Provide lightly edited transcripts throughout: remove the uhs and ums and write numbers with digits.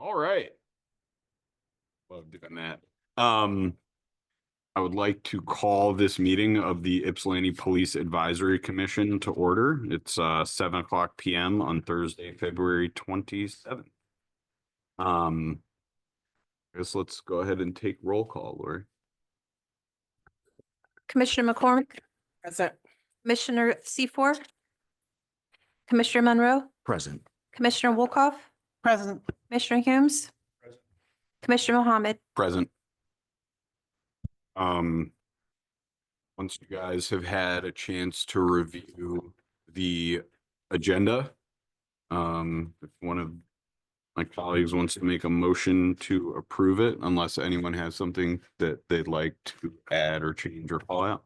All right. Love doing that. I would like to call this meeting of the Ypsilanti Police Advisory Commission to order. It's 7:00 p.m. on Thursday, February 27th. I guess let's go ahead and take roll call, Lori. Commissioner McCormick, Present. Commissioner Seafor, Commissioner Monroe, Present. Commissioner Wolkoff, Present. Commissioner Humes, Commissioner Mohammed. Present. Once you guys have had a chance to review the agenda, if one of my colleagues wants to make a motion to approve it, unless anyone has something that they'd like to add or change or call out.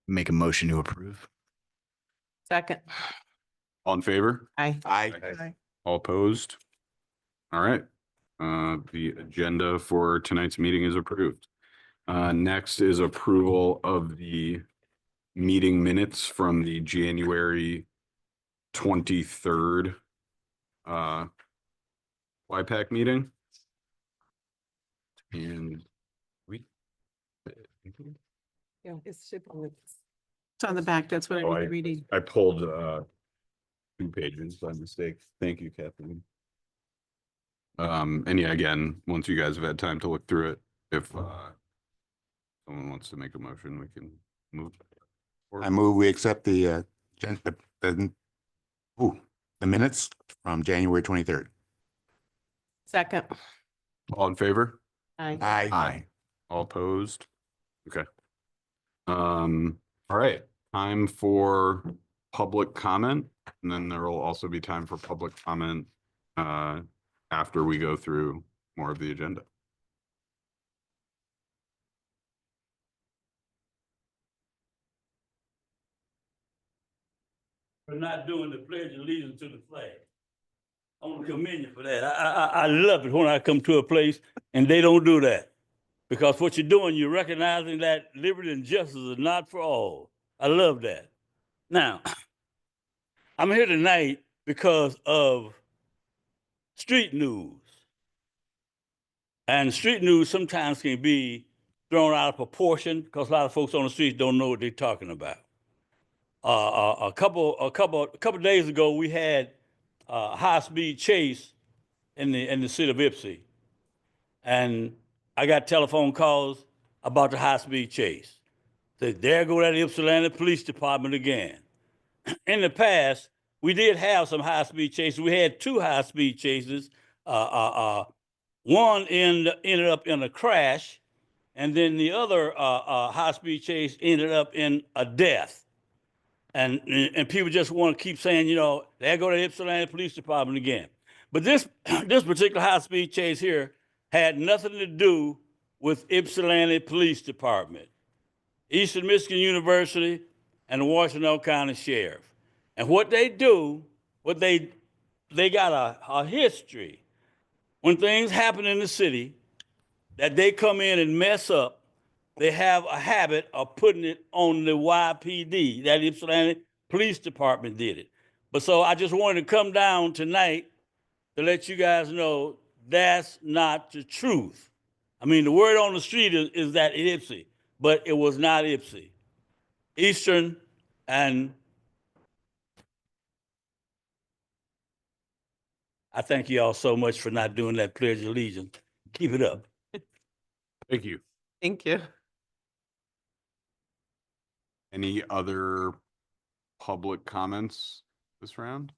Make a motion to approve. Second. All in favor? Aye. Aye. All opposed? All right. The agenda for tonight's meeting is approved. Next is approval of the meeting minutes from the January 23rd YPAC meeting. And Yeah, it's on the back. That's what I was reading. I pulled 2 pages by mistake. Thank you, Kathleen. And yeah, again, once you guys have had time to look through it, if someone wants to make a motion, we can move. I move we accept the minutes from January 23rd. Second. All in favor? Aye. Aye. All opposed? Okay. All right, time for public comment, and then there will also be time for public comment after we go through more of the agenda. For not doing the pledge of allegiance to the flag. I want to commend you for that. I love it when I come to a place and they don't do that. Because what you're doing, you're recognizing that liberty and justice are not for all. I love that. Now, I'm here tonight because of street news. And street news sometimes can be thrown out of proportion because a lot of folks on the streets don't know what they're talking about. A couple days ago, we had a high-speed chase in the city of Ypsi, and I got telephone calls about the high-speed chase. Said, there go that Ypsilanti Police Department again. In the past, we did have some high-speed chases. We had 2 high-speed chases. One ended up in a crash, and then the other high-speed chase ended up in a death. And people just want to keep saying, you know, there go the Ypsilanti Police Department again. But this particular high-speed chase here had nothing to do with Ypsilanti Police Department, Eastern Michigan University, and the Washington County Sheriff. And what they do, they got a history. When things happen in the city that they come in and mess up, they have a habit of putting it on the YPD, that Ypsilanti Police Department did it. But so I just wanted to come down tonight to let you guys know that's not the truth. I mean, the word on the street is that Ypsi, but it was not Ypsi. Eastern and I thank you all so much for not doing that pledge of allegiance. Keep it up. Thank you. Thank you. Any other public comments this round?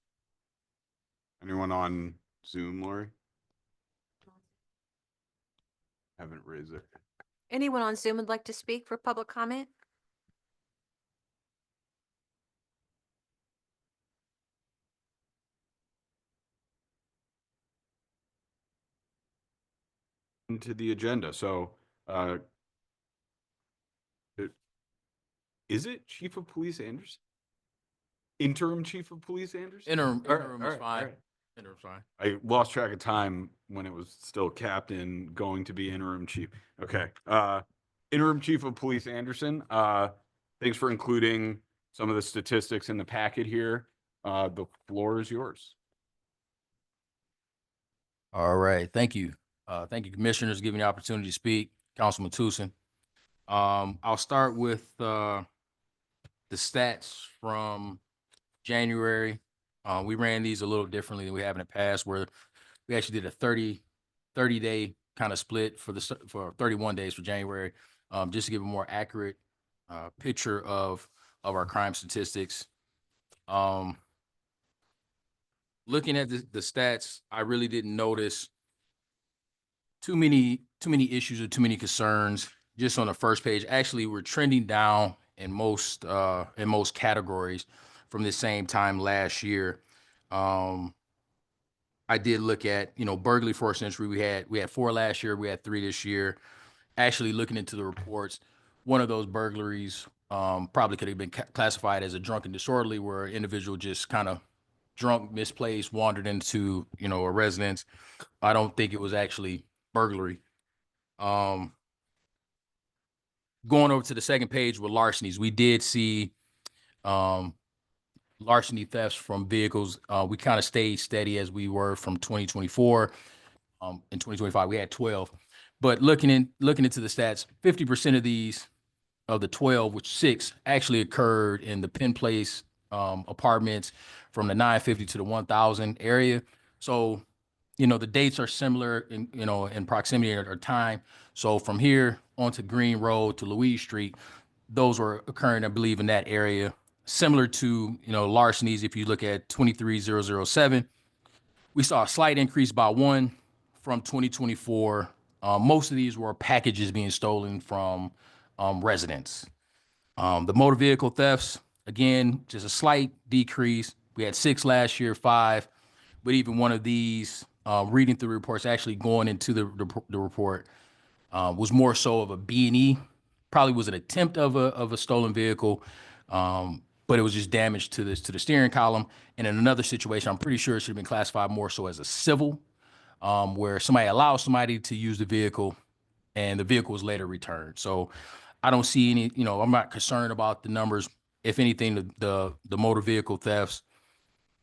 Anyone on Zoom, Lori? Haven't raised it. Anyone on Zoom would like to speak for public comment? Into the agenda. So, is it Chief of Police Anderson? Interim Chief of Police Anderson? Interim All is right, fine. all right. Interim's fine. I lost track of time when it was still captain going to be interim chief. Okay. Interim Chief of Police Anderson. Thanks for including some of the statistics in the packet here. The floor is yours. All right, thank you. Thank you, commissioners, giving me the opportunity to speak. Councilman Tucson. I'll start with the stats from January. We ran these a little differently than we have in the past, where we actually did a 30-day kind of split for 31 days for January, just to give a more accurate picture of our crime statistics. Looking at the stats, I really didn't notice too many issues or too many concerns just on the first page. Actually, we're trending down in most categories from the same time last year. I did look at, burglary, forced entry. We had 4 last year. We had 3 this year. Actually, looking into the reports, one of those burglaries probably could have been classified as a drunken disorderly, where an individual just kind of drunk, misplaced, wandered into, a residence. I don't think it was actually burglary. Going over to the second page with larcenies, we did see larceny thefts from vehicles. We kind of stayed steady as we were from 2024. In 2025, we had 12. But looking into the stats, 50% of the 12, which 6 actually occurred in the Penn Place apartments from the 950 to the 1000 area. So, the dates are similar in proximity or time. So from here onto Green Road to Louise Street, those were occurring, I believe, in that area. Similar to, larcenies, if you look at 23007, we saw a slight increase by 1 from 2024. Most of these were packages being stolen from residents. The motor vehicle thefts, again, just a slight decrease. We had 6 last year, 5, but even one of these, reading through reports, actually going into the report, was more so of a B&E. Probably was an attempt of a stolen vehicle, but it was just damage to the steering column. And in another situation, I'm pretty sure it should have been classified more so as a civil, where somebody allowed somebody to use the vehicle and the vehicle was later returned. So I don't see any, I'm not concerned about the numbers. If anything, the motor vehicle thefts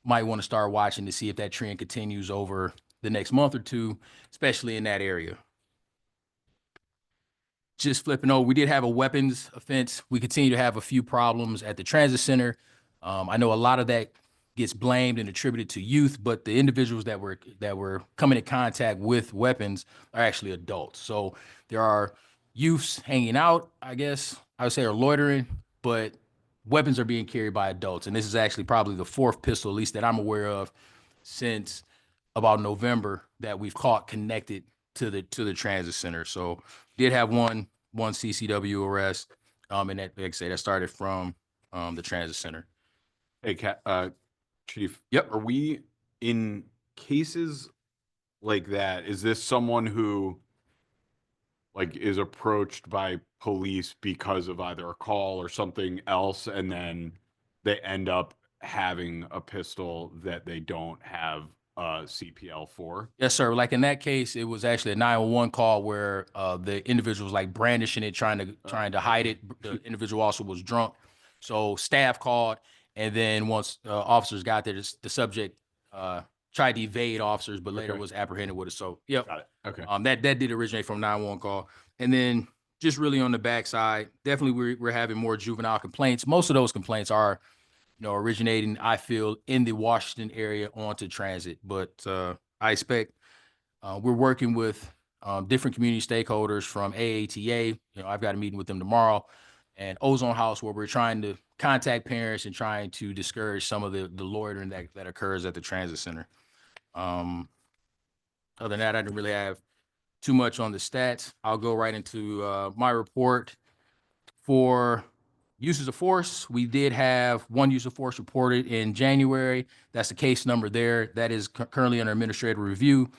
might want to start watching to see if that trend continues over the next month or two, especially in that area. Just flipping over, we did have a weapons offense. We continue to have a few problems at the transit center. I know a lot of that gets blamed and attributed to youth, but the individuals that were coming in contact with weapons are actually adults. So there are youths hanging out, I guess I would say, or loitering, but weapons are being carried by adults. And this is actually probably the 4th pistol, at least that I'm aware of, since about November that we've caught connected to the transit center. So did have one CCW arrest, and that, like I say, that started from the transit center. Hey, Chief. Yep. Are we in cases like that? Is this someone who is approached by police because of either a call or something else, and then they end up having a pistol that they don't have CPL for? Yes, sir. Like in that case, it was actually a 911 call where the individual was like brandishing it, trying to hide it. The individual also was drunk. So staff called, and then once officers got there, the subject tried to evade officers, but later was apprehended with it. So, yep. Got it. Okay. That did originate from 911 call. And then just really on the backside, definitely we're having more juvenile complaints. Most of those complaints are, originating, I feel, in the Washington area onto transit. But I expect we're working with different community stakeholders from AATA. I've got a meeting with them tomorrow, and Ozone House, where we're trying to contact parents and trying to discourage some of the loitering that occurs at the transit center. Other than that, I didn't really have too much on the stats. I'll go right into my report. For uses of force, we did have 1 use of force reported in January. That's the case number there. That is currently under administrative review.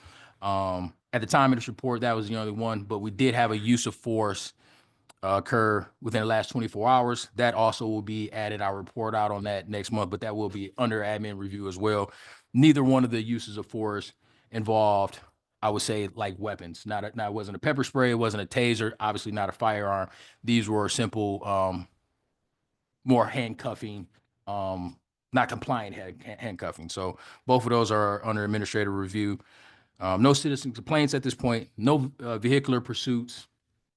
At the time of this report, that was the only one, but we did have a use of force occur within the last 24 hours. That also will be added. I'll report out on that next month, but that will be under admin review as well. Neither one of the uses of force involved, I would say, like weapons. It wasn't a pepper spray. It wasn't a taser. Obviously not a firearm. These were simple more handcuffing, not compliant handcuffing. So both of those are under administrative review. No citizen complaints at this point, no vehicular pursuits.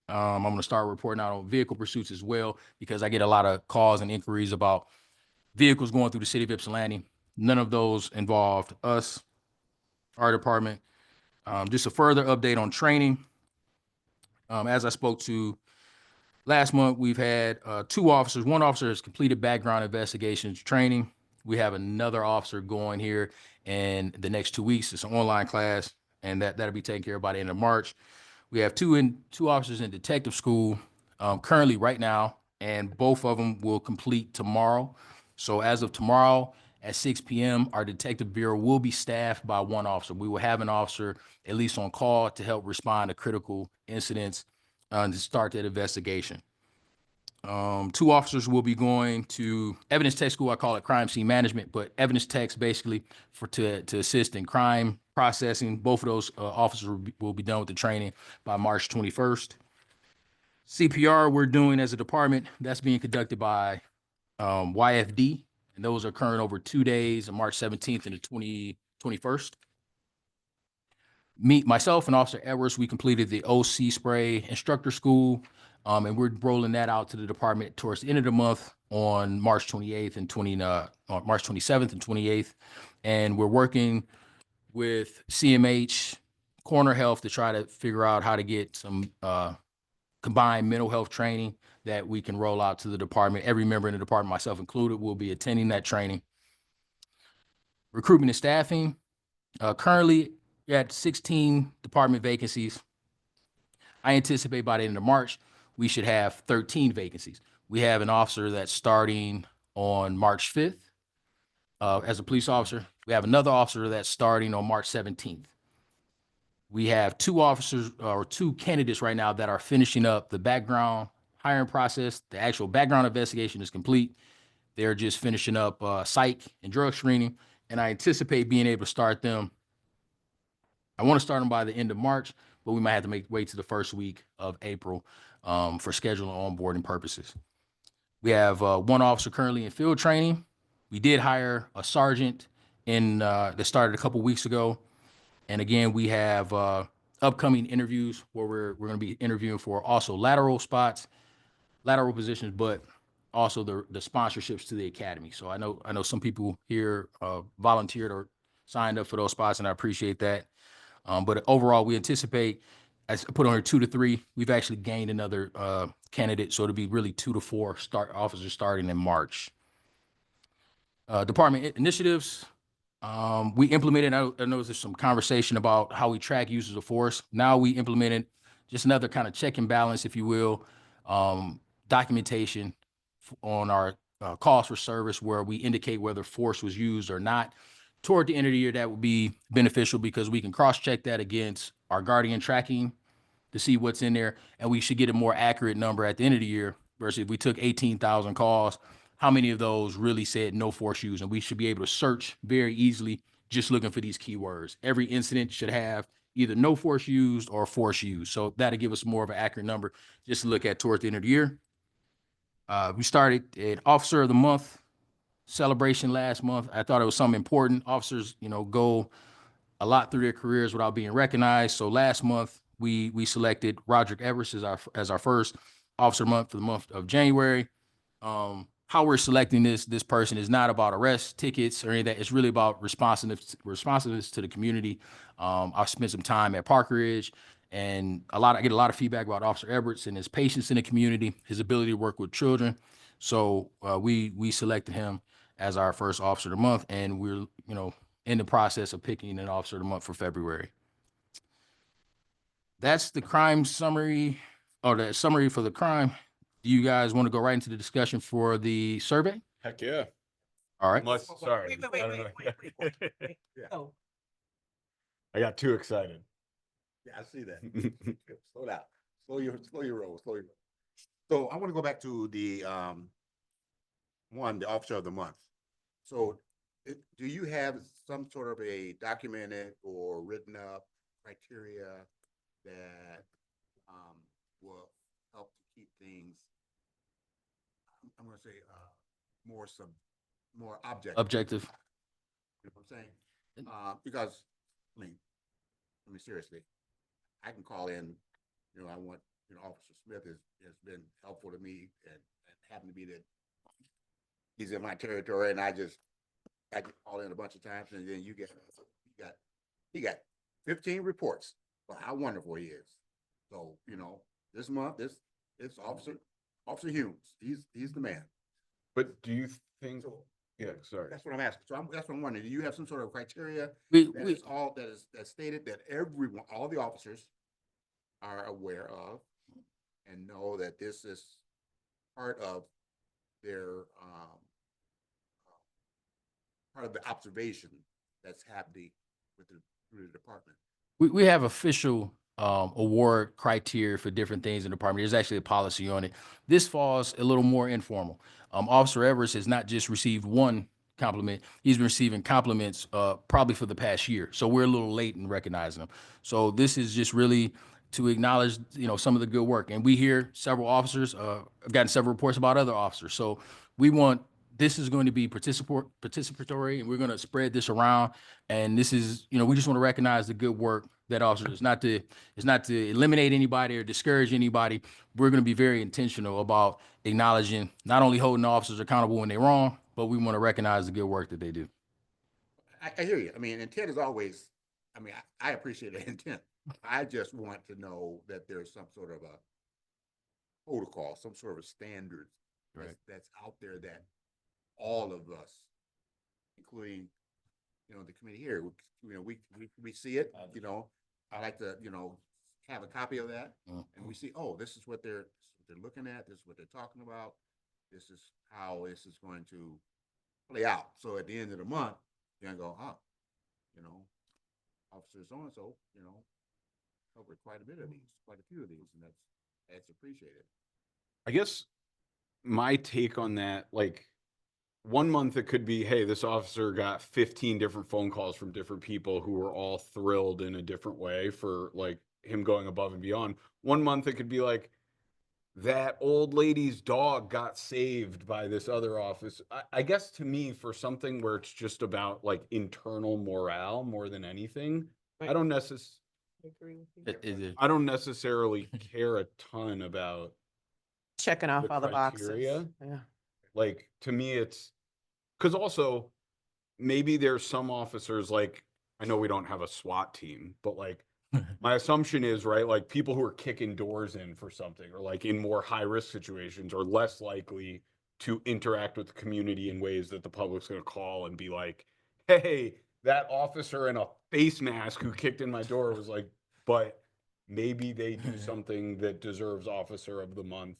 I'm going to start reporting out on vehicle pursuits as well, because I get a lot of calls and inquiries about vehicles going through the city of Ypsilanti. None of those involved us, our department. Just a further update on training. As I spoke to last month, we've had 2 officers. One officer has completed background investigations training. We have another officer going here in the next 2 weeks. It's an online class, and that'll be taken care of by the end of March. We have two officers in detective school currently right now, and both of them will complete tomorrow. So as of tomorrow at 6 p.m., our detective bureau will be staffed by 1 officer. We will have an officer at least on call to help respond to critical incidents and to start that investigation. 2 officers will be going to evidence tech school. I call it crime scene management, but evidence techs basically to assist in crime processing. Both of those officers will be done with the training by March 21st. CPR we're doing as a department, that's being conducted by YFD, and those are occurring over 2 days, on March 17th and the 21st. Myself and Officer Edwards, we completed the OC spray instructor school, and we're rolling that out to the department towards the end of the month on March 28th and March 27th and 28th. And we're working with CMH, Corner Health to try to figure out how to get some combined mental health training that we can roll out to the department. Every member in the department, myself included, will be attending that training. Recruitment and staffing, currently at 16 department vacancies. I anticipate by the end of March, we should have 13 vacancies. We have an officer that's starting on March 5th as a police officer. We have another officer that's starting on March 17th. We have 2 officers or 2 candidates right now that are finishing up the background hiring process. The actual background investigation is complete. They're just finishing up psych and drug screening, and I anticipate being able to start them. I want to start them by the end of March, but we might have to wait to the first week of April for scheduling and onboarding purposes. We have 1 officer currently in field training. We did hire a sergeant that started a couple weeks ago. And again, we have upcoming interviews where we're going to be interviewing for also lateral positions, but also the sponsorships to the academy. So I know some people here volunteered or signed up for those spots, and I appreciate that. But overall, we anticipate, as I put on here 2 to 3, we've actually gained another candidate. So it'll be really 2 to 4 officers starting in March. Department initiatives. We implemented, I know there's some conversation about how we track users of force. Now we implemented just another kind of check and balance, if you will, documentation on our calls for service where we indicate whether force was used or not. Toward the end of the year, that would be beneficial because we can cross-check that against our Guardian tracking to see what's in there, and we should get a more accurate number at the end of the year versus if we took 18,000 calls, how many of those really said no force used? And we should be able to search very easily just looking for these keywords. Every incident should have either no force used or force used. So that'll give us more of an accurate number just to look at towards the end of the year. We started an Officer of the Month celebration last month. I thought it was something important. Officers, go a lot through their careers without being recognized. So last month, we selected Roderick Everest as our first Officer Month for the month of January. How we're selecting this person is not about arrest tickets or any of that. It's really about responsiveness to the community. I've spent some time at Park Ridge, and I get a lot of feedback about Officer Everett and his patience in the community, his ability to work with children. So we selected him as our first Officer of the Month, and we're in the process of picking an Officer of the Month for February. That's the crime summary, or the summary for the crime. Do you guys want to go right into the discussion for the survey? Heck yeah. All right. Sorry. Wait. Oh, I got too excited. Yeah, I see that. Slow down. Slow your roll. So I want to go back to the Officer of the Month. So do you have some sort of a documented or written up criteria that will help to keep things? I'm want to say, more objective. Objective. You know what I'm saying? Because, I mean, seriously, I can call in, I want, Officer Smith has been helpful to me and happened to be that he's in my territory and I can call in a bunch of times and then he got 15 reports for how wonderful he is. So, this month, it's Officer Humes. He's the man. But do you think, So, yeah, sorry. that's what I'm asking. So that's what I'm wondering. Do you have some sort of criteria We, that we, is all that's stated that everyone, all the officers are aware of and know that this is part of their part of the observation that's happening through the department? we have official award criteria for different things in the department. There's actually a policy on it. This falls a little more informal. Officer Everest has not just received one compliment, he's been receiving compliments probably for the past year. So we're a little late in recognizing them. So this is just really to acknowledge, some of the good work. And we hear several officers, I've gotten several reports about other officers. So this is going to be participatory, and we're going to spread this around. And this is, we just want to recognize the good work that officers. It's not to eliminate anybody or discourage anybody. We're going to be very intentional about acknowledging, not only holding officers accountable when they're wrong, but we want to recognize the good work that they do. I hear you. I mean, intent is always, I appreciate the intent. I just want to know that there's some sort of a protocol, some sort of a standard that's out there that all of us, including, the committee here, we see it, I like to, have a copy of that and we see, oh, this is what they're looking at. This is what they're talking about. This is how this is going to play out. So at the end of the month, you're gonna go, Officer so-and-so, covered quite a few of these, and that's appreciated. I guess my take on that, like, 1 month it could be, hey, this officer got 15 different phone calls from different people who were all thrilled in a different way for like him going above and beyond. 1 month it could be like, that old lady's dog got saved by this other office. I guess to me, for something where it's just about like internal morale more than anything, I don't necessarily Agree with you. I don't necessarily care a ton about Checking off the all the boxes. criteria. Yeah. Like, to me, it's because also maybe there's some officers, like, I know we don't have a SWAT team, but like my assumption is, right, like people who are kicking doors in for something or like in more high risk situations are less likely to interact with the community in ways that the public's going to call and be like, hey, that officer in a face mask who kicked in my door was like, but maybe they do something that deserves Officer of the Month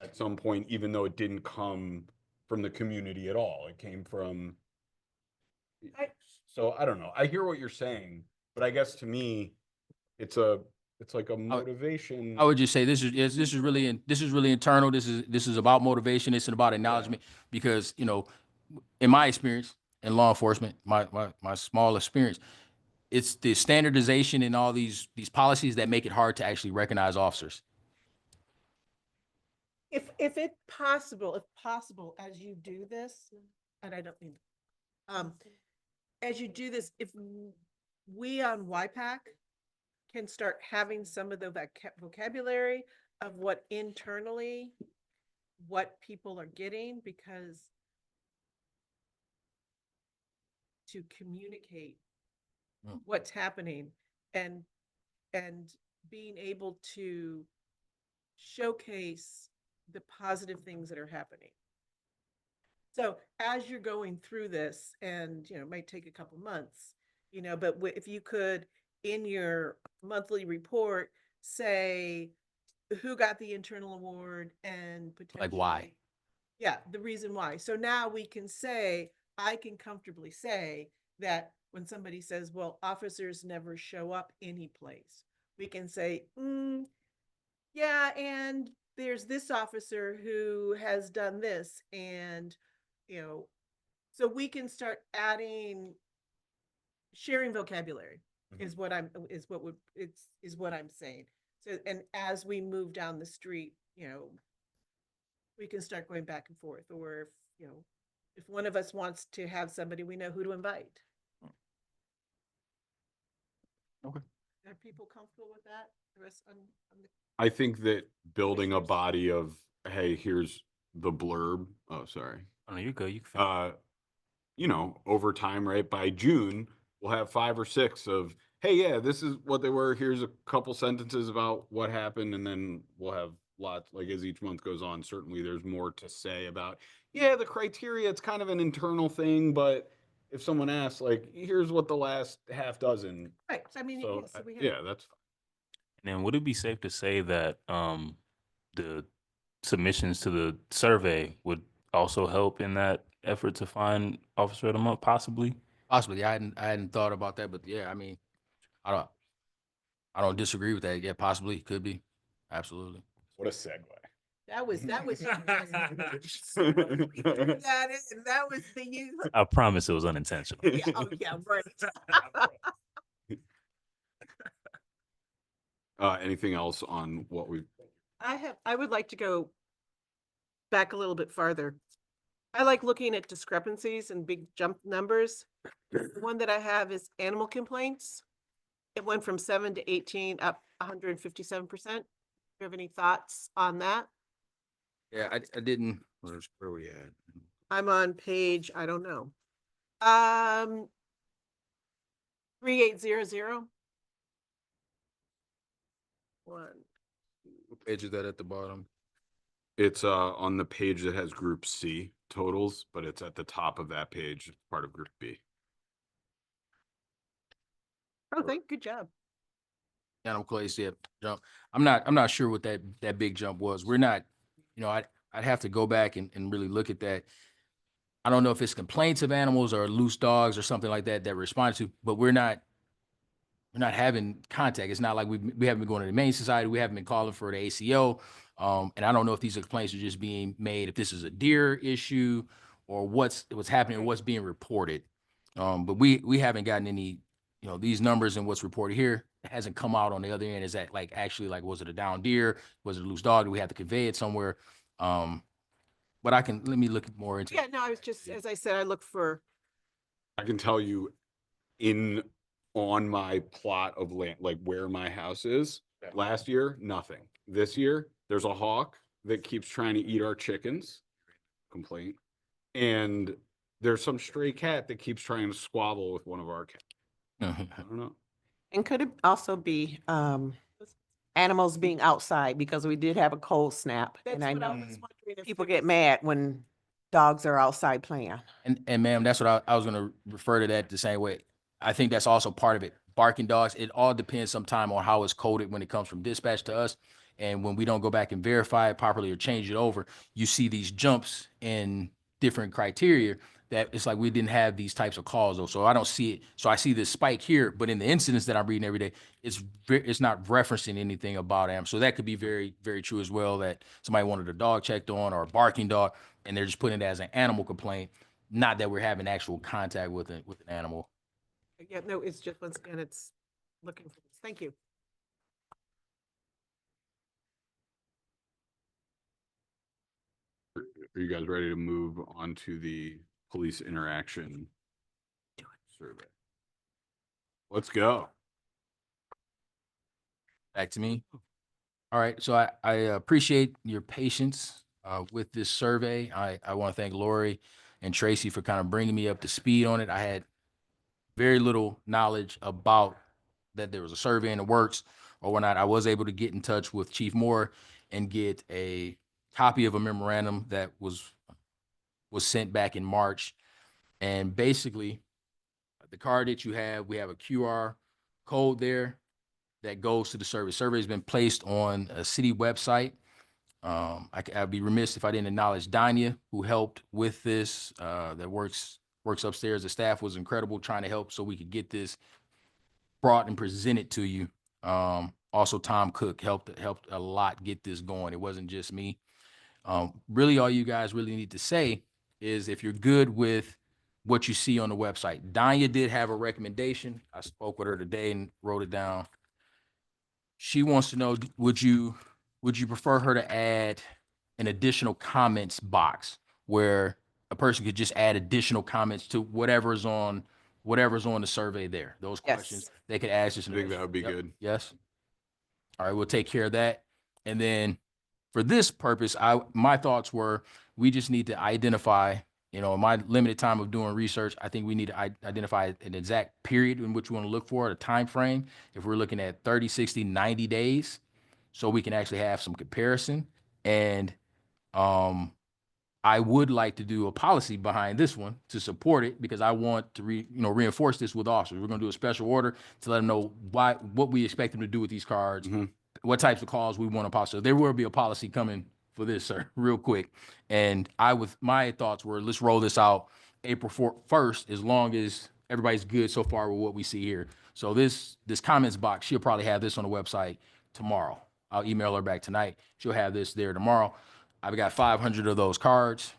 at some point, even though it didn't come from the community at all. It came from. So I don't know. I hear what you're saying, but I guess to me, it's like a motivation. I would just say this is really internal. This is about motivation. It's about acknowledgement because, in my experience in law enforcement, my small experience, it's the standardization in all these policies that make it hard to actually recognize officers. If possible, as you do this, and I don't mean, as you do this, if we on YPAC can start having some of the vocabulary of what internally, what people are getting, because to communicate what's happening and being able to showcase the positive things that are happening. So as you're going through this, and it might take a couple months, but if you could in your monthly report say who got the internal award and potentially Like why. Yeah, the reason why. So now we can say, I can comfortably say that when somebody says, well, officers never show up any place, we can say, yeah, and there's this officer who has done this, and so we can start sharing vocabulary is what I'm saying. So, and as we move down the street, we can start going back and forth, or if, you know, if one of us wants to have somebody, we know who to invite. Okay. Are people comfortable with that? The rest on the, I think that building a Commissioners? body of, hey, here's the blurb. Oh, sorry. Oh, no, you're good. You can finish. You know, over time, right? By June, we'll have 5 or 6 of, hey, yeah, this is what they were. Here's a couple sentences about what happened. And then we'll have lots, like as each month goes on, certainly there's more to say about, yeah, the criteria, it's kind of an internal thing, but if someone asks, like, here's what the last half dozen. right, I mean, So, yes, so we have. yeah, that's fine. And then would it be safe to say that the submissions to the survey would also help in that effort to find Officer of the Month, possibly? Possibly. I hadn't thought about that, but yeah, I mean, I don't disagree with that. Yeah, possibly, could be. Absolutely. What a segue. That was. That was the use. I promise it was unintentional. Yeah, oh, yeah, right. Anything else on what we, I would like to go back a little bit farther. I like looking at discrepancies and big jump numbers. The one that I have is animal complaints. It went from 7 to 18, up 157%. Do you have any thoughts on that? Yeah, I didn't, where we at? I'm on page, I don't know. 3800. One. What page is that at the bottom? it's on the page that has Group C totals, but it's at the top of that page, part of Group B. Oh, good job. Animal Clay said jump. I'm not sure what that big jump was. We're not, you know, I'd have to go back and really look at that. I don't know if it's complaints of animals or loose dogs or something like that responded to, but we're not having contact. It's not like we haven't been going to the Humane Society. We haven't been calling for the ACO. And I don't know if these complaints are just being made, if this is a deer issue or what's happening or what's being reported. But we haven't gotten any, you know, these numbers and what's reported here hasn't come out on the other end. Is that like actually like, was it a down deer? Was it a loose dog? Do we have to convey it somewhere? But let me look more into. Yeah, no, I was just, as I said, I look for, I can tell you on my plot of land, like where my house is, Yeah. last year, nothing. This year, there's a hawk that keeps trying to eat our chickens, complaint. And there's some stray cat that keeps trying to squabble with one of our cats. I don't know. And could it also be animals being outside, because we did have a cold snap, that's and I what I know was wondering. If people there get was- mad when dogs are outside playing. And ma'am, that's what I was gonna refer to that the same way. I think that's also part of it. Barking dogs, it all depends sometime on how it's coded when it comes from dispatch to us. And when we don't go back and verify it properly or change it over, you see these jumps in different criteria that it's like we didn't have these types of calls though. So I don't see it. So I see this spike here, but in the incidents that I'm reading every day, it's not referencing anything about them. So that could be very, very true as well, that somebody wanted a dog checked on or a barking dog, and they're just putting it as an animal complaint, not that we're having actual contact with an animal. Yeah, no, it's just, once again, it's looking for this. Thank you. Are you guys ready to move on to the police interaction survey? Let's go. Back to me. All right, so I appreciate your patience with this survey. I want to thank Lori and Tracy for kind of bringing me up to speed on it. I had very little knowledge about that there was a survey in the works or whatnot. I was able to get in touch with Chief Moore and get a copy of a memorandum that was sent back in March. And basically, the card that you have, we have a QR code there that goes to the survey. Survey has been placed on a city website. I'd be remiss if I didn't acknowledge Danya, who helped with this, that works upstairs. The staff was incredible trying to help so we could get this brought and presented to you. Also, Tom Cook helped a lot get this going. It wasn't just me. Really, all you guys really need to say is if you're good with what you see on the website. Danya did have a recommendation. I spoke with her today and wrote it down. She wants to know, would you prefer her to add an additional comments box where a person could just add additional comments to whatever's on the survey there. Those Yes. questions, they could ask just. I think that would be Yep. good. Yes. All right, we'll take care of that. And then for this purpose, my thoughts were we just need to identify, in my limited time of doing research, I think we need to identify an exact period in which we want to look for, a time frame. If we're looking at 30, 60, 90 days, so we can actually have some comparison. And I would like to do a policy behind this one to support it because I want to reinforce this with officers. We're going to do a special order to let them know what we expect them to do with these cards, what types of calls we want to policy. So there will be a policy coming for this, sir, real quick. And my thoughts were, let's roll this out April 1st, as long as everybody's good so far with what we see here. So this comments box, she'll probably have this on the website tomorrow. I'll email her back tonight. She'll have this there tomorrow. I've got 500 of those cards.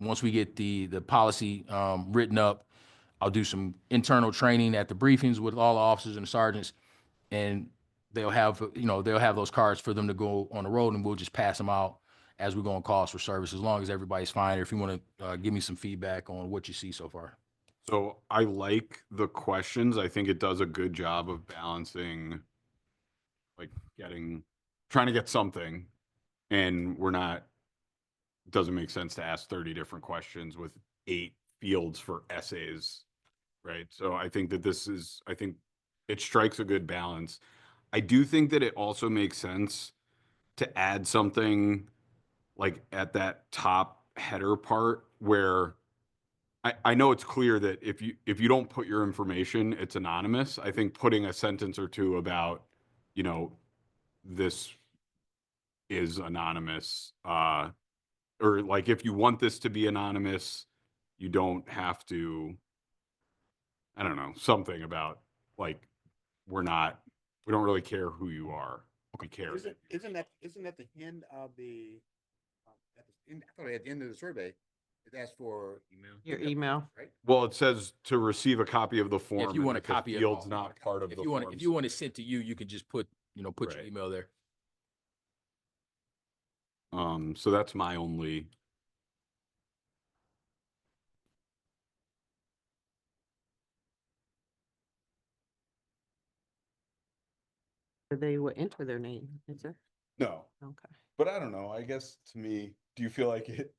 Once we get the policy written up, I'll do some internal training at the briefings with all the officers and sergeants, and they'll have those cards for them to go on the road, and we'll just pass them out as we go on calls for service, as long as everybody's fine. Or if you want to give me some feedback on what you see so far. So I like the questions. I think it does a good job of balancing, like trying to get something, and it doesn't make sense to ask 30 different questions with 8 fields for essays, right? So I think that I think it strikes a good balance. I do think that it also makes sense to add something like at that top header part where I know it's clear that if you don't put your information, it's anonymous. I think putting a sentence or two about, this is anonymous, or like if you want this to be anonymous, you don't have to, I don't know, something about like we don't really care who you are. We care. Isn't that the end of the, I thought at the end of the survey, it asked for Your email. right? Well, it says to receive a copy of the form. If you and want a if the copy of field's all- not part of If the you want form. it sent to you, you can just put your Right. email there. So that's my only. They will enter their name, is there? No, Okay. but I don't know. I guess to me, do you feel like it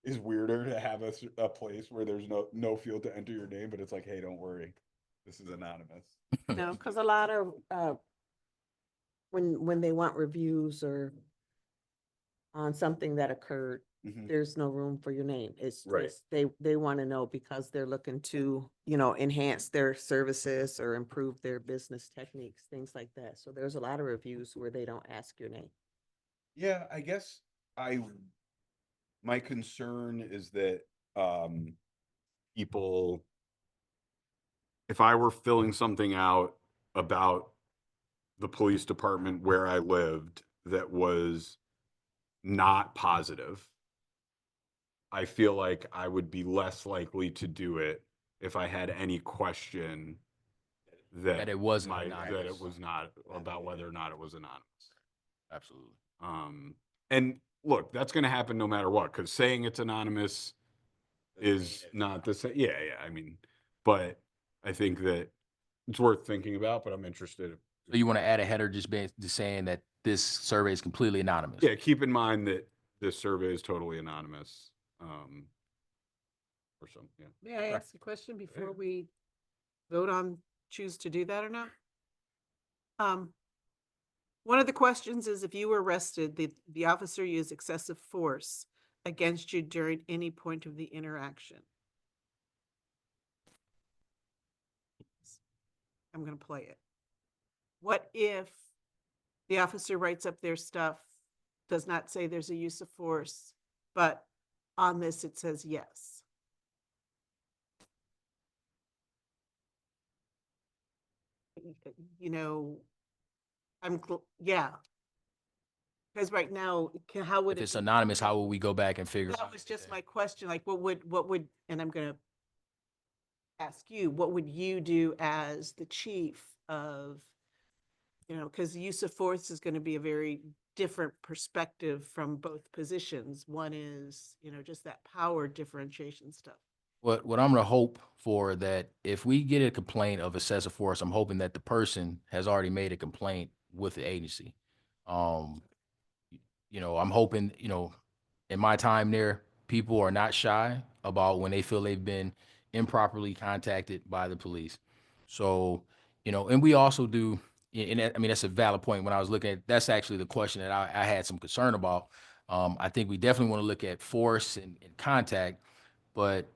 is weirder to have a place where there's no field to enter your name, but it's like, hey, don't worry, this is anonymous. No, because a lot of, when they want reviews or on something that occurred, Mhm. there's no room for your name. It's Right. just, they want to know because they're looking to, enhance their services or improve their business techniques, things like that. So there's a lot of reviews where they don't ask your name. Yeah, I guess my concern is that people, if I were filling something out about the police department where I lived that was not positive, I feel like I would be less likely to do it if I had any question That it wasn't that anonymous. it was not, about whether or not it was anonymous. Absolutely. And look, that's going to happen no matter what, because saying it's anonymous is not the same. Yeah, I mean, but I think that it's worth thinking about, but I'm interested. So you want to add a header just saying that this survey is completely anonymous? Yeah, keep in mind that this survey is totally anonymous. Or something, yeah. May I ask a question before we vote on choose to do that or not? One of the questions is if you were arrested, the officer used excessive force against you during any point of the interaction. I'm going to play it. What if the officer writes up their stuff, does not say there's a use of force, but on this it says yes? Yeah. Because right now, how would If it it's be- anonymous, how will we go back and figure? That was just my question, like what would, and I'm gonna ask you, what would you do as the chief of, because the use of force is gonna be a very different perspective from both positions. One is, just that power differentiation stuff. What I'm gonna hope for that if we get a complaint of excessive force, I'm hoping that the person has already made a complaint with the agency. Um, I'm hoping, in my time there, people are not shy about when they feel they've been improperly contacted by the police. So, and we also do, and I mean, that's a valid point. When I was looking at, that's actually the question that I had some concern about. I think we definitely want to look at force and contact, but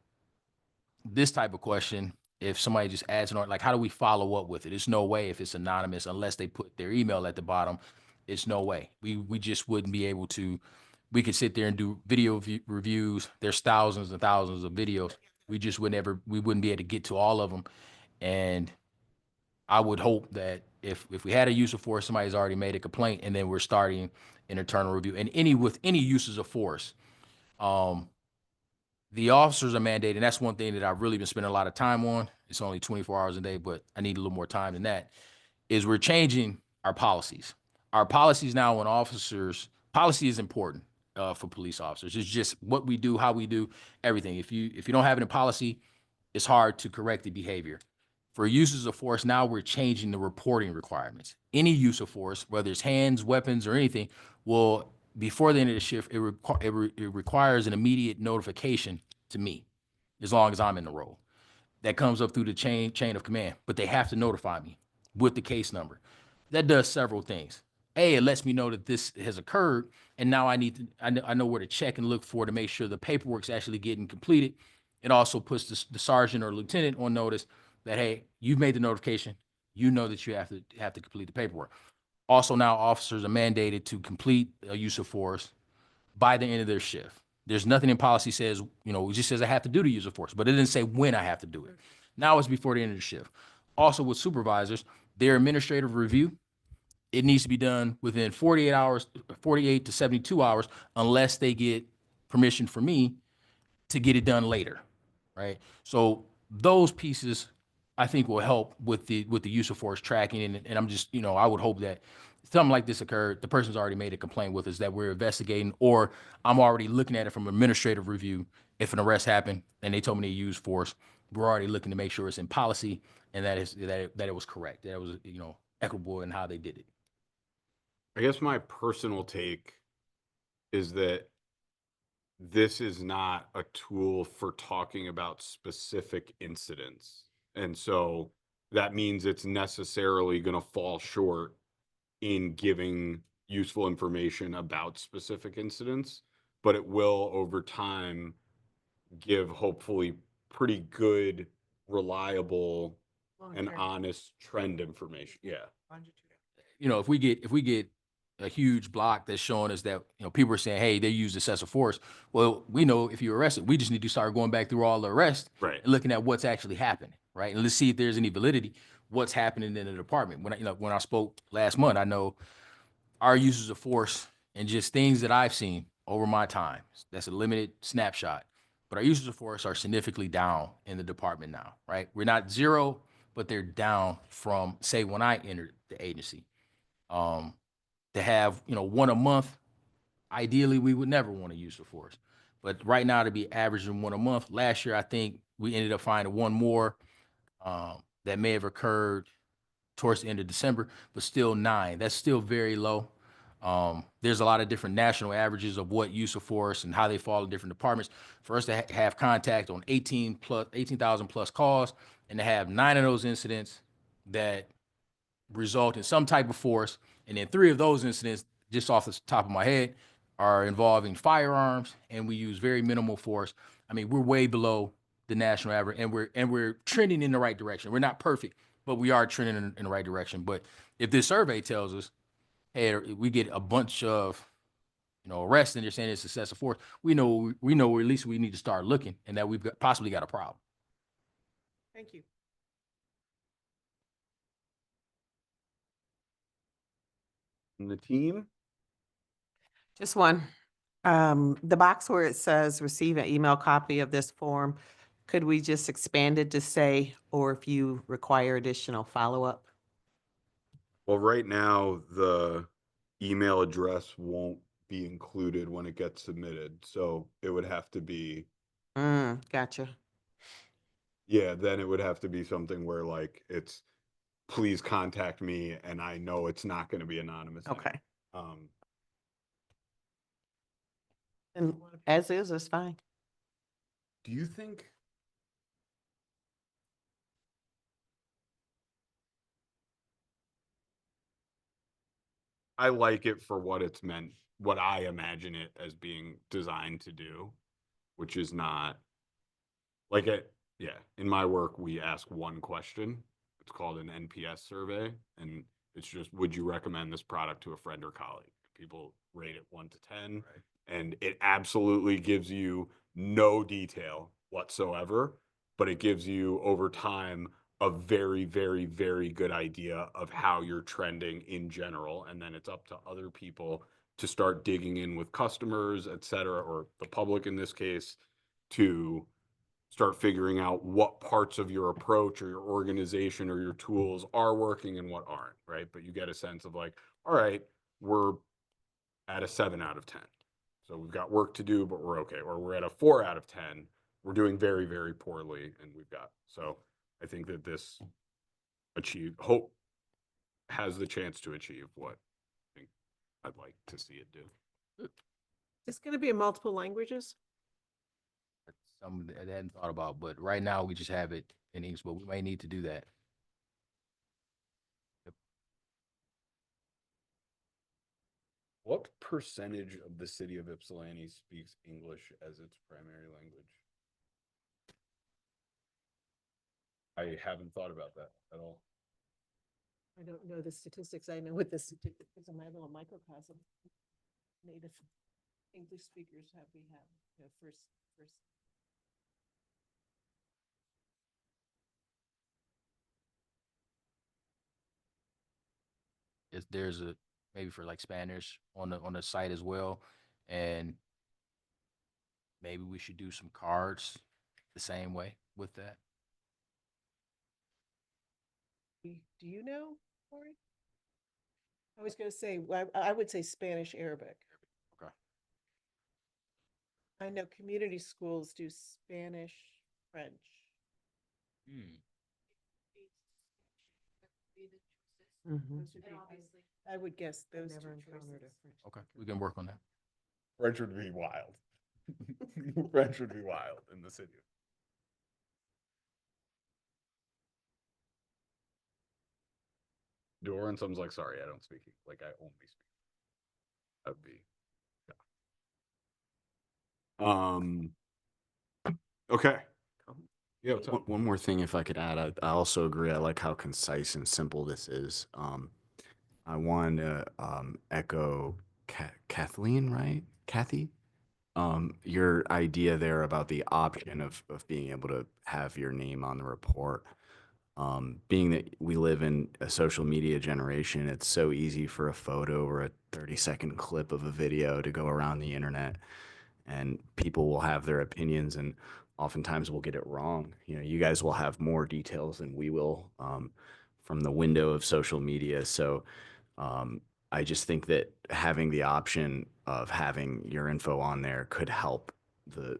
this type of question, if somebody just adds an, like, how do we follow up with it? There's no way if it's anonymous, unless they put their email at the bottom, it's no way. We just wouldn't be able to, we could sit there and do video reviews. There's thousands and thousands of videos. We wouldn't be able to get to all of them. And I would hope that if we had a use of force, somebody's already made a complaint, and then we're starting an internal review. And with any uses of force, the officers are mandated, and that's one thing that I've really been spending a lot of time on. It's only 24 hours a day, but I need a little more time than that, is we're changing our policies. Our policies now when policy is important for police officers. It's just what we do, how we do, everything. If you don't have it in policy, it's hard to correct the behavior. For uses of force, now we're changing the reporting requirements. Any use of force, whether it's hands, weapons, or anything, will, before the end of the shift, it requires an immediate notification to me, as long as I'm in the role. That comes up through the chain of command, but they have to notify me with the case number. That does several things. A, it lets me know that this has occurred, and now I know where to check and look for to make sure the paperwork's actually getting completed. It also puts the sergeant or lieutenant on notice that, hey, you've made the notification. You know that you have to complete the paperwork. Also, now officers are mandated to complete a use of force by the end of their shift. There's nothing in policy says, it just says I have to do the use of force, but it didn't say when I have to do it. Now it's before the end of the shift. Also with supervisors, their administrative review, it needs to be done within 48 to 72 hours, unless they get permission from me to get it done later, right? So those pieces, I think, will help with the use of force tracking. And I'm just, I would hope that something like this occurred, the person's already made a complaint with us that we're investigating, or I'm already looking at it from administrative review. If an arrest happened and they told me to use force, we're already looking to make sure it's in policy and that it was correct, that it was, equitable in how they did it. I guess my personal take is that this is not a tool for talking about specific incidents. And so that means it's necessarily going to fall short in giving useful information about specific incidents, but it will over time give hopefully pretty good, reliable, and Long-term. honest trend information. Yeah. If we get a huge block that's showing us that, people are saying, hey, they used excessive force. Well, we know if you're arrested, we just need to start going back through all the arrests Right. and looking at what's actually happening, right? And let's see if there's any validity, what's happening in the department. When I spoke last month, I know our uses of force and just things that I've seen over my time, that's a limited snapshot, but our uses of force are significantly down in the department now, right? We're not zero, but they're down from, say, when I entered the agency. To have, one a month, ideally we would never want to use the force. But right now to be averaging one a month, last year I think we ended up finding one more that may have occurred towards the end of December, but still 9. That's still very low. There's a lot of different national averages of what use of force and how they fall in different departments. For us to have contact on 18,000 plus calls, and to have 9 of those incidents that result in some type of force, and then 3 of those incidents, just off the top of my head, are involving firearms, and we use very minimal force. I mean, we're way below the national average, and we're trending in the right direction. We're not perfect, but we are trending in the right direction. But if this survey tells us, hey, we get a bunch of arrests and they're saying it's excessive force, we know at least we need to start looking, and that we've possibly got a problem. Thank you. And the team? Just one. The box where it says receive an email copy of this form, could we just expand it to say, or if you require additional follow-up? Well, right now, email address won't be included when it gets submitted. So it would have to be, Gotcha. yeah, then it would have to be something where like it's, please contact me, and I know it's not going to be anonymous. Okay. Um, And as is fine. do you think? I like it for what it's meant, what I imagine it as being designed to do, which is not like it. Yeah, in my work, we ask one question. It's called an NPS survey, and it's just, would you recommend this product to a friend or colleague? People rate it 1 to 10, and it absolutely gives you no detail whatsoever, but it gives you over time a very, very, very good idea of how you're trending in general. And then it's up to other people to start digging in with customers, et cetera, or the public in this case, to start figuring out what parts of your approach or your organization or your tools are working and what aren't, right? But you get a sense of like, all right, we're at a 7 out of 10. So we've got work to do, but we're okay. Or we're at a 4 out of 10. We're doing very, very poorly, and we've got. So I think that this hope has the chance to achieve what I think I'd like to see it do. It's going to be in multiple languages. That's something that I hadn't thought about, but right now we just have it in English, but we may need to do that. What percentage of the city of Ypsilanti speaks English as its primary language? I haven't thought about that at all. I don't know the statistics. I know what the statistics in my little microcosm. Native English speakers we have, first. There's a maybe for like Spanish on the site as well, and maybe we should do some cards the same way with that. Do you know, Corey? I was going to say, I would say Spanish, Arabic. Okay. I know community schools do Spanish, French. Mhm. Those would be, I would guess those two Never encountered choices. a French Okay, speaker. we can work on that. French would be wild. French would be wild in the city. Door and someone's like, sorry, I don't speak. Like I only speak. That would be. Yeah. Okay. Yeah. What's up? One more thing, if I could add, I also agree. I like how concise and simple this is. I want to echo Kathleen, right? Kathy, your idea there about the option of being able to have your name on the report. Being that we live in a social media generation, it's so easy for a photo or a 30-second clip of a video to go around the internet, and people will have their opinions, and oftentimes we'll get it wrong. You know, you guys will have more details than we will, from the window of social media. So I just think that having the option of having your info on there could help the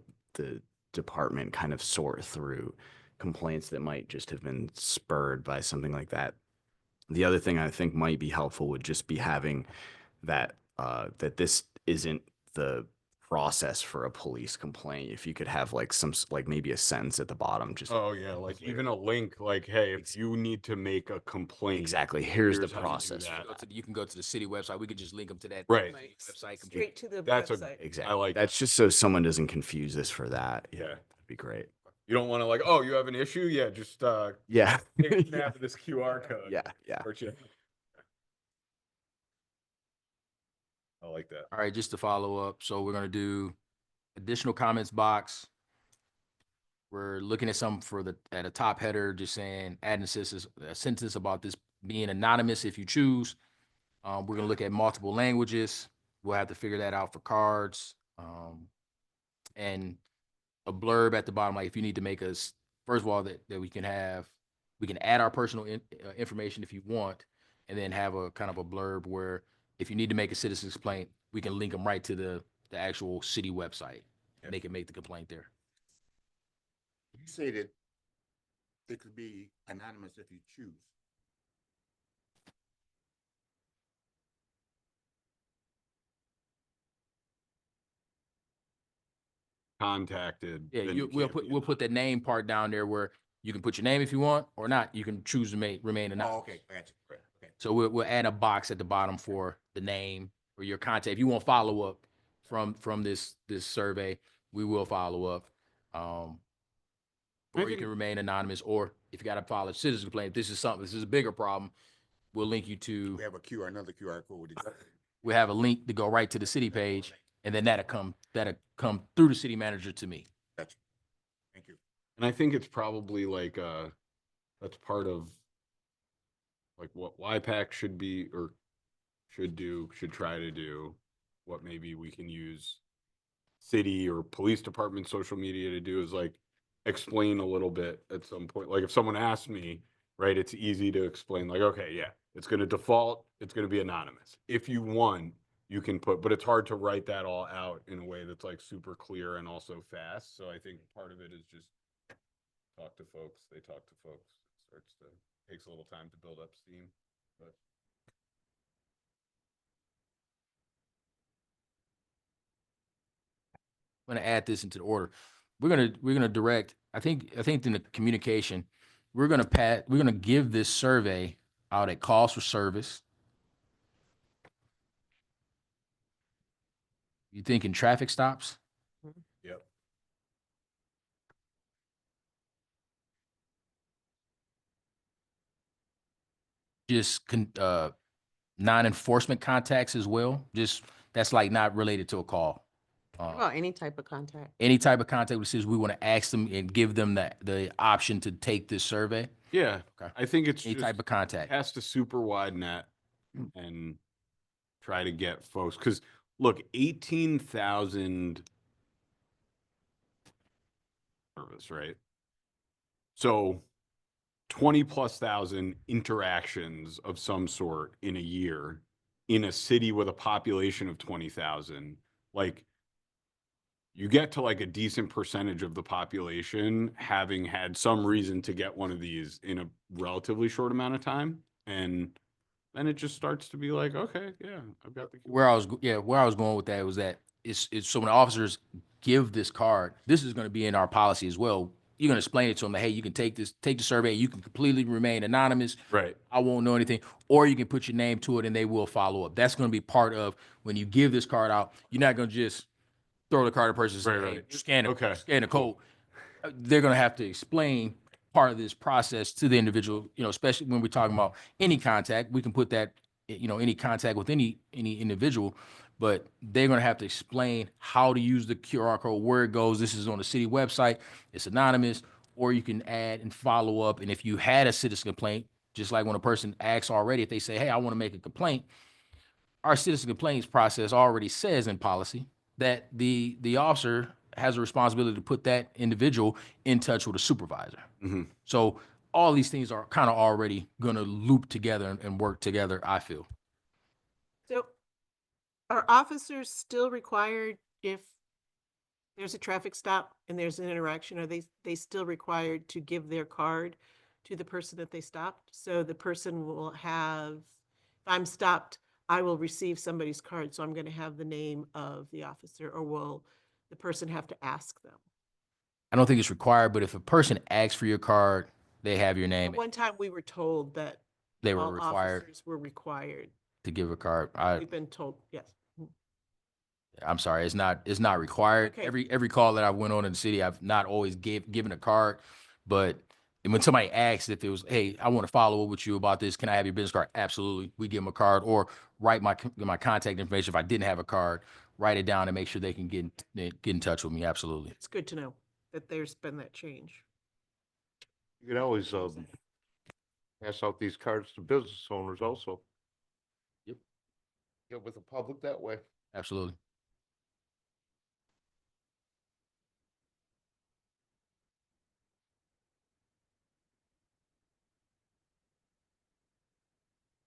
department kind of sort through complaints that might just have been spurred by something like that. The other thing I think might be helpful would just be having that that this isn't the process for a police complaint. If you could have like like maybe a sentence at the bottom, just Oh yeah, like even a link, like, hey, if you need to make a complaint, exactly, here's the here's how you do process for that. that. You can go to the city website. We could just link them to that Right. website. Straight to the That's website. Exactly. I like That's just so someone doesn't confuse this for that. Yeah. That'd be great. You don't want to like, oh, you have an issue? Yeah, just Yeah. take a snap of this QR code. Yeah. Yeah. Or you- I like that. All right, just to follow up. So we're gonna do additional comments box. We're looking at some at a top header, just saying add a sentence about this being anonymous if you choose. We're gonna look at multiple languages. We'll have to figure that out for cards. And a blurb at the bottom, like if you need to make us, first of all, that we can add our personal information if you want, and then have a kind of a blurb where if you need to make a citizen's complaint, we can link them right to the actual city website. And they can make the complaint there. You say that it could be anonymous if you choose. Contacted. Yeah, then you, you we'll can't put, be we'll put the name part down there where you can put your name if you want, or not. You can choose to remain anonymous. Oh, okay, gotcha. Right, okay. So we'll add a box at the bottom for the name or your contact. If you want follow up from this survey, we will follow up. I Or you think- can remain anonymous, or if you got to file a citizen complaint, if this is something, this is a bigger problem, we'll link you to, We have another QR code. we have a link to go right to the city page, and then that'll come through the city manager to me. Gotcha. Thank you. And I think it's probably like, that's part of like what YPAC should be, or should try to do, what maybe we can use city or police department social media to do is like explain a little bit at some point. Like if someone asks me, right, it's easy to explain like, okay, yeah, it's going to default, it's going to be anonymous. If you want, you can put, but it's hard to write that all out in a way that's like super clear and also fast. So I think part of it is just talk to folks, they talk to folks. It starts to, takes a little time to build up steam, but. I'm gonna add this into the order. We're gonna direct, I think in the communication, we're gonna give this survey out at calls for service. You thinking traffic stops? Yep. Just non-enforcement contacts as well? Just, that's like not related to a call. Well, any type of contact. Any type of contact which says we want to ask them and give them the option to take this survey. Yeah, Okay. I think it's Any just, type of contact. has to super wide net and try to get folks, because look, 18,000 service, right? So 20 plus thousand interactions of some sort in a year in a city with a population of 20,000, like you get to like a decent percentage of the population having had some reason to get one of these in a relatively short amount of time. And then it just starts to be like, okay, yeah, I've got the. Where I was going with that was that it's so when the officers give this card, this is going to be in our policy as well. You're going to explain it to them, hey, you can take the survey, you can completely remain anonymous. Right. I won't know anything, or you can put your name to it and they will follow up. That's going to be part of when you give this card out. You're not going to just throw the card to the person and say, Right, hey, right. scan the code. They're going to have to explain part of this process to the individual, especially when we're talking about any contact. We can put that, any contact with any individual, but they're going to have to explain how to use the QR code, where it goes. This is on the city website. It's anonymous, or you can add and follow up. And if you had a citizen complaint, just like when a person asks already, if they say, hey, I want to make a complaint, our citizen complaints process already says in policy that the officer has a responsibility to put that individual in touch with a supervisor. Mm-hmm. So all these things are kind of already going to loop together and work together, I feel. So are officers still required if there's a traffic stop and there's an interaction, are they still required to give their card to the person that they stopped? So the person will have, if I'm stopped, I will receive somebody's card, so I'm going to have the name of the officer, or will the person have to ask them? I don't think it's required, but if a person asks for your card, they have your name. At one time, we were told that They were all required officers were required. to give a card. We've been told, yes. I'm sorry, it's not required. Okay. Every call that I went on in the city, I've not always given a card, but when somebody asks if it was, hey, I want to follow up with you about this, can I have your business card? Absolutely, we give them a card, or write my contact information. If I didn't have a card, write it down and make sure they can get in touch with me. Absolutely. It's good to know that there's been that change. You can always pass out these cards to business owners also. Yep. Get with the public that way. Absolutely.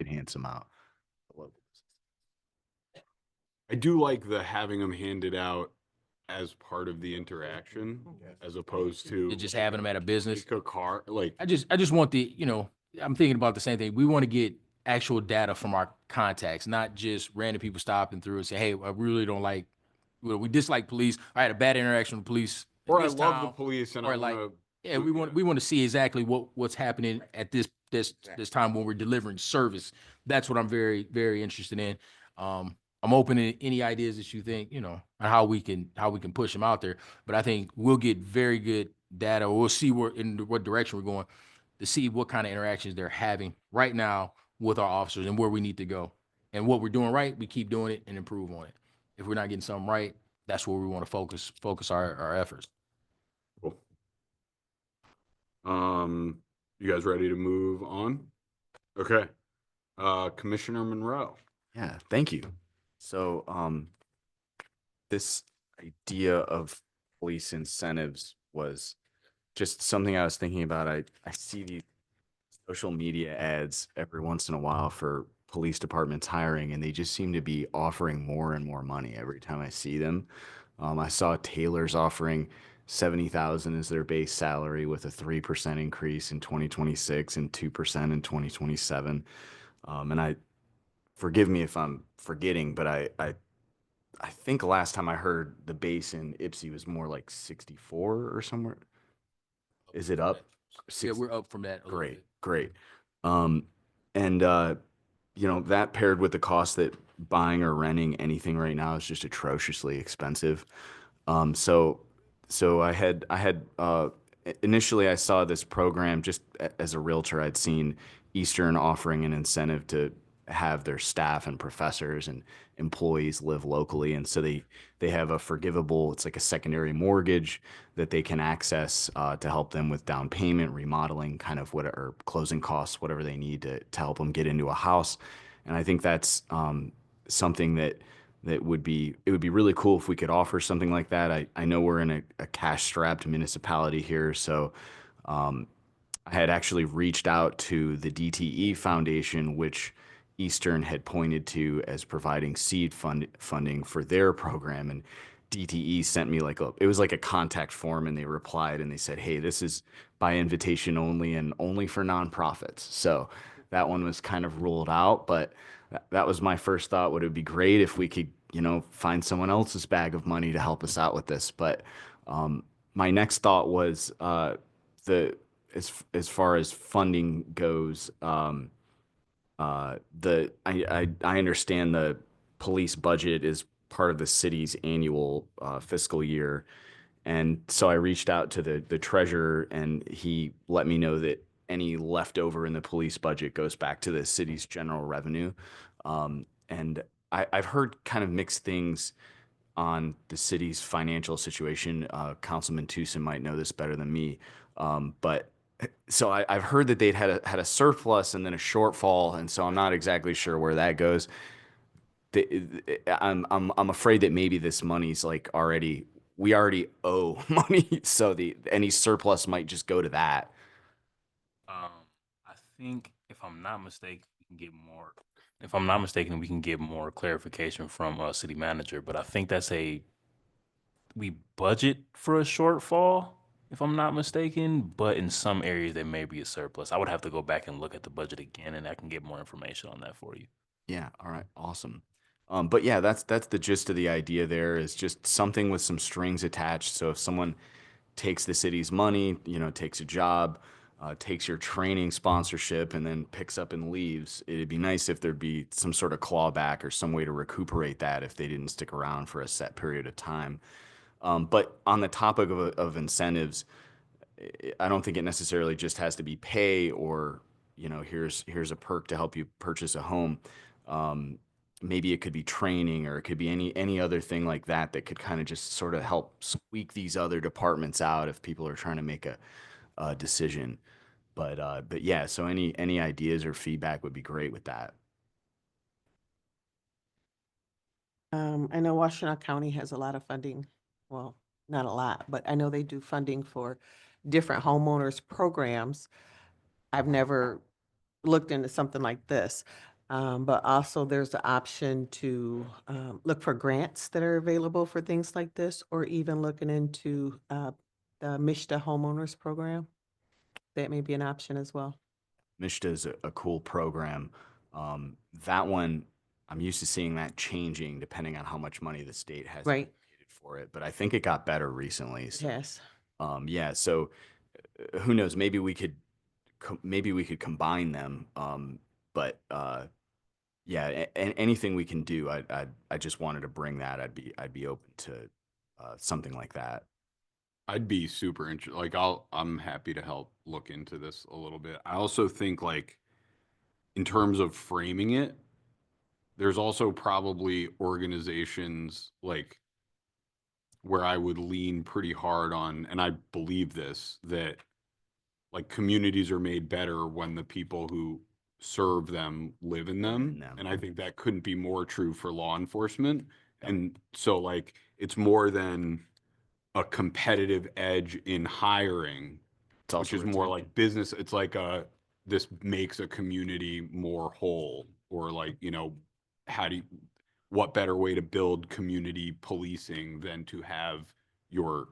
Enhance them out. I love this. I do like the having them handed out as part of the interaction, as opposed to You're just having them at a business. like a car, like, I just want the, I'm thinking about the same thing. We want to get actual data from our contacts, not just random people stopping through and say, hey, I really don't like, we dislike police. I had a bad interaction with police. in or I this love the town," police and or I like, wanna. yeah, we want to see exactly what's happening at this time when we're delivering service. That's what I'm very, very interested in. I'm open to any ideas that you think, on how we can push them out there. But I think we'll get very good data. We'll see what direction we're going to see what kind of interactions they're having right now with our officers and where we need to go. And what we're doing right, we keep doing it and improve on it. If we're not getting something right, that's where we want to focus our efforts. Cool. You guys ready to move on? Okay. Commissioner Monroe. Yeah, thank you. So, this idea of police incentives was just something I was thinking about. I see these social media ads every once in a while for police departments hiring, and they just seem to be offering more and more money every time I see them. I saw Taylor's offering 70,000 as their base salary with a 3% increase in 2026 and 2% in 2027. And forgive me if I'm forgetting, but I think last time I heard the base in Ipsy was more like 64 or somewhere. Is it up? Yeah, we're up from that. A little Great, bit. great. Um, and that paired with the cost that buying or renting anything right now is just atrociously expensive. So initially I saw this program just as a realtor. I'd seen Eastern offering an incentive to have their staff and professors and employees live locally, and so they have a forgivable, it's like a secondary mortgage that they can access to help them with down payment, remodeling, kind of what or closing costs, whatever they need to help them get into a house. And I think that's something that would be, it would be really cool if we could offer something like that. I know we're in a cash strapped municipality here, so I had actually reached out to the DTE Foundation, which Eastern had pointed to as providing funding for their program. And DTE sent me it was like a contact form, and they replied and they said, hey, this is by invitation only and only for nonprofits. So that one was kind of ruled out, but that was my first thought. Would it be great if we could, find someone else's bag of money to help us out with this? But my next thought was the as far as funding goes, I understand the police budget is part of the city's annual fiscal year, and so I reached out to the treasurer, and he let me know that any leftover in the police budget goes back to the city's general revenue. And I've heard kind of mixed things on the city's financial situation. Councilman Tucson might know this better than me, but so I've heard that they'd had a surplus and then a shortfall, and so I'm not exactly sure where that goes. I'm afraid that maybe this money's like we already owe money, so any surplus might just go to that. I think if I'm not mistaken, we can get more. If I'm not mistaken, we can get more clarification from city manager. But I think we budget for a shortfall, if I'm not mistaken. But in some areas, there may be a surplus. I would have to go back and look at the budget again, and I can get more information on that for you. Yeah, all right, awesome. But yeah, that's the gist of the idea there is just something with some strings attached. So if someone takes the city's money, takes a job, takes your training sponsorship, and then picks up and leaves, it'd be nice if there'd be some sort of clawback or some way to recuperate that if they didn't stick around for a set period of time. But on the topic of incentives, I don't think it necessarily just has to be pay or, here's a perk to help you purchase a home. Um, Maybe it could be training, or it could be any other thing like that that could kind of just sort of help squeak these other departments out if people are trying to make a decision. But yeah, so any ideas or feedback would be great with that. I know Washtenaw County has a lot of funding. Well, not a lot, but I know they do funding for different homeowners programs. I've never looked into something like this. But also there's the option to look for grants that are available for things like this, or even looking into the Mishta Homeowners Program. That may be an option as well. Mishta is a cool program. That one, I'm used to seeing that changing depending on how much money the state has Right. allocated for it, but I think it got better recently. So, Yes. yeah, so who knows? Maybe we could combine them. But yeah, anything we can do, I just wanted to bring that. I'd be open to something like that. I'd be super interested. Like, I'm happy to help look into this a little bit. I also think, like, in terms of framing it, there's also probably organizations like where I would lean pretty hard on, and I believe this, that like communities are made better when the people who serve them live in them. them. And I think that couldn't be more true for law enforcement. Yep. And so, like, it's more than a competitive edge in hiring, It's which also is more retention. like business. It's like this makes a community more whole, or like, how do you, what better way to build community policing than to have your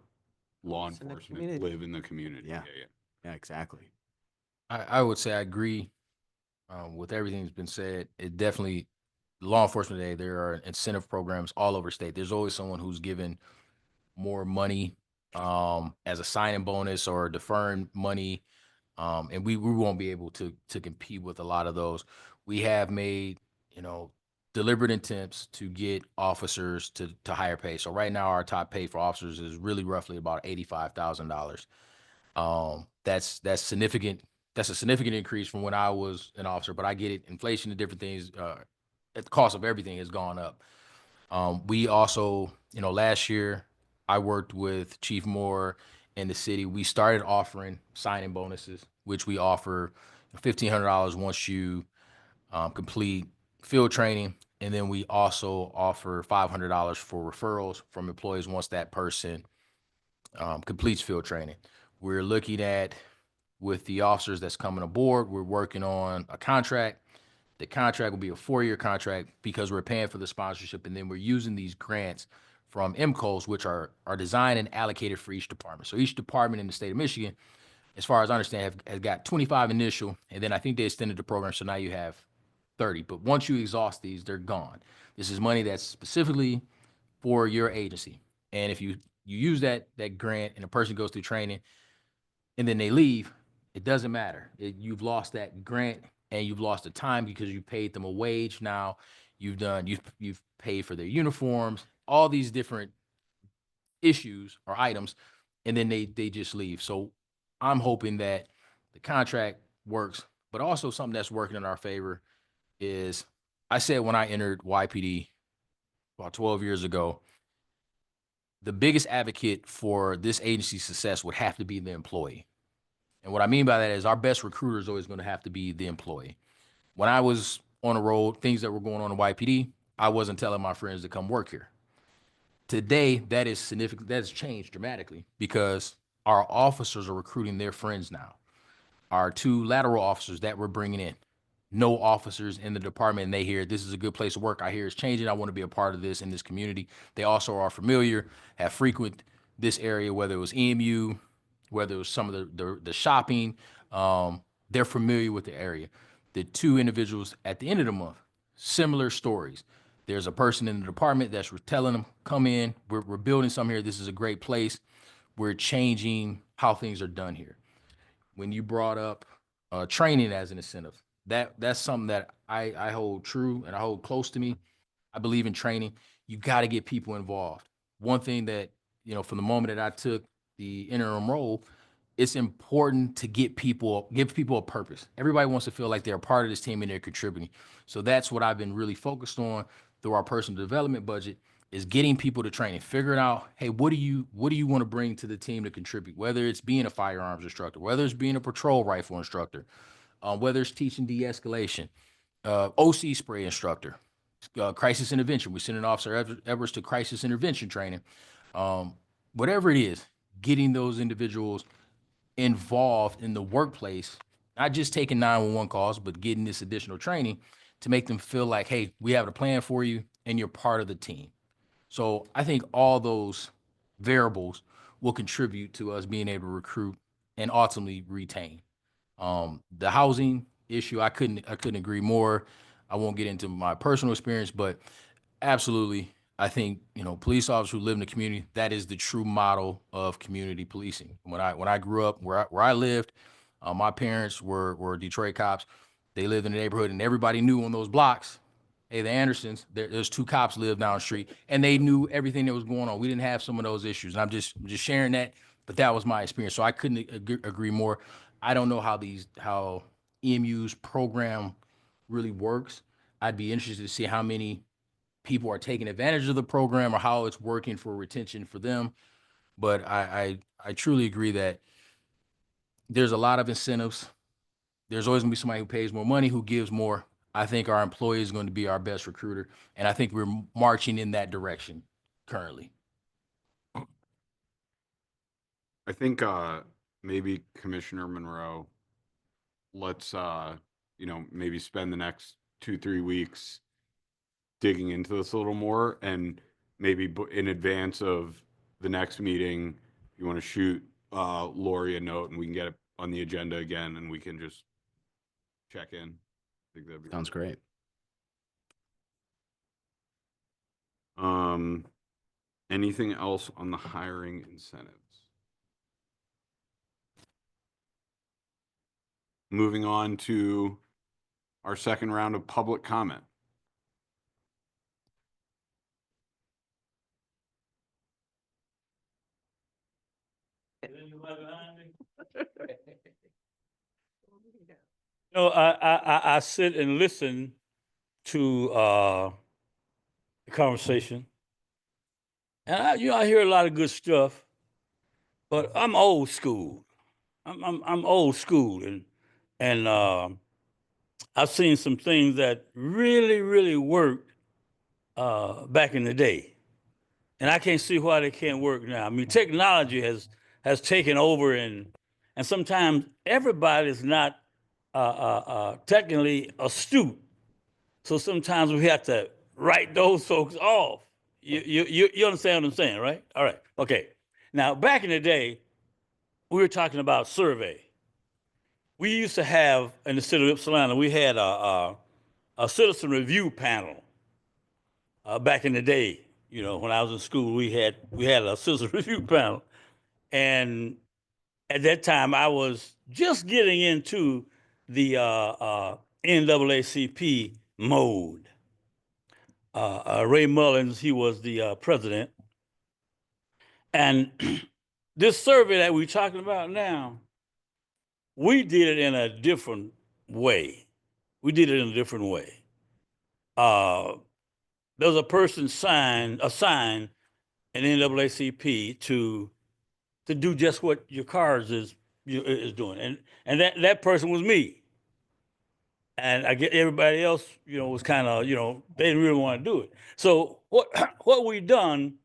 law It's in the enforcement community. live in the community? Yeah. Yeah. Yeah, exactly. I would say I agree with everything that's been said. It definitely, law enforcement today, there are incentive programs all over state. There's always someone who's given more money as a signing bonus or deferring money. And we won't be able to compete with a lot of those. We have made, deliberate attempts to get officers to higher pay. So right now our top pay for officers is really roughly about $85,000. That's significant. That's a significant increase from when I was an officer, but I get it. Inflation and different things, the cost of everything has gone up. We also, last year I worked with Chief Moore in the city. We started offering signing bonuses, which we offer $1,500 once you complete field training. And then we also offer $500 for referrals from employees once that person completes field training. We're looking at, with the officers that's coming aboard, we're working on a contract. The contract will be a 4-year contract because we're paying for the sponsorship, and then we're using these grants from MCOs, which are designed and allocated for each department. So each department in the state of Michigan, as far as I understand, has got 25 initial, and then I think they extended the program, so now you have 30. But once you exhaust these, they're gone. This is money that's specifically for your agency. And if you use that grant and a person goes through training and then they leave, it doesn't matter. You've lost that grant and you've lost the time because you paid them a wage. Now you've paid for their uniforms, all these different issues or items, and then they just leave. So I'm hoping that the contract works, but also something that's working in our favor is, I said when I entered YPD about 12 years ago, the biggest advocate for this agency's success would have to be the employee. And what I mean by that is our best recruiter is always going to have to be the employee. When I was on the road, things that were going on in YPD, I wasn't telling my friends to come work here. Today, that is significant. That's changed dramatically because our officers are recruiting their friends now. Our 2 lateral officers that we're bringing in, no officers in the department, and they hear this is a good place to work. I hear it's changing. I want to be a part of this in this community. They also are familiar, have frequent this area, whether it was EMU, whether it was some of the shopping. They're familiar with the area. The 2 individuals at the end of the month, similar stories. There's a person in the department that's telling them, come in, we're building something here. This is a great place. We're changing how things are done here. When you brought up training as an incentive, that's something that I hold true and I hold close to me. I believe in training. You got to get people involved. One thing that, from the moment that I took the interim role, it's important to give people a purpose. Everybody wants to feel like they're a part of this team and they're contributing. So that's what I've been really focused on through our personal development budget, is getting people to training, figuring out, hey, what do you want to bring to the team to contribute? Whether it's being a firearms instructor, whether it's being a patrol rifle instructor, whether it's teaching de-escalation, OC spray instructor, crisis intervention. We send an officer Evers to crisis intervention training. Whatever it is, getting those individuals involved in the workplace, not just taking 911 calls, but getting this additional training. to make them feel like, hey, we have a plan for you and you're part of the team. So I think all those variables will contribute to us being able to recruit and ultimately retain. The housing issue, I couldn't agree more. I won't get into my personal experience, but absolutely, I think, police officers who live in the community, that is the true model of community policing. When I grew up where I lived, my parents were Detroit cops. They lived in the neighborhood, and everybody knew on those blocks, hey, the Andersons, there's 2 cops live down the street, and they knew everything that was going on. We didn't have some of those issues, and I'm just sharing that, but that was my experience. So I couldn't agree more. I don't know how EMU's program really works. I'd be interested to see how many people are taking advantage of the program or how it's working for retention for them. But I truly agree that there's a lot of incentives. There's always gonna be somebody who pays more money, who gives more. I think our employee is going to be our best recruiter, and I think we're marching in that direction currently. I think maybe Commissioner Monroe, let's maybe spend the next 2-3 weeks digging into this a little more, and maybe in advance of the next meeting, you want to shoot Lori a note and we can get it on the agenda again and we can just check in. I think that'd be Sounds great. Anything else on the hiring incentives? Moving on to our second round of public comment. I sit and listen to the conversation, and I hear a lot of good stuff, but I'm old school. I'm old school, and I've seen some things that really worked back in the day, and I can't see why they can't work now. I mean, technology has taken over, and sometimes everybody's not technically astute. So sometimes we have to write those folks off. You understand what I'm saying, right? All right. Okay. Now, back in the day, we were talking about survey. We used to have in the city of Ypsilanti, we had a citizen review panel. Back in the day, when I was in school, we had a citizen review panel, and at that time, I was just getting into the NAACP mode. Ray Mullins, he was the president. And this survey that we're talking about now, we did it in a different way. There's a person assigned in NAACP to do just what your cars is doing, and that person was me. And I get everybody else, was kind of, they didn't really want to do it. So what we done,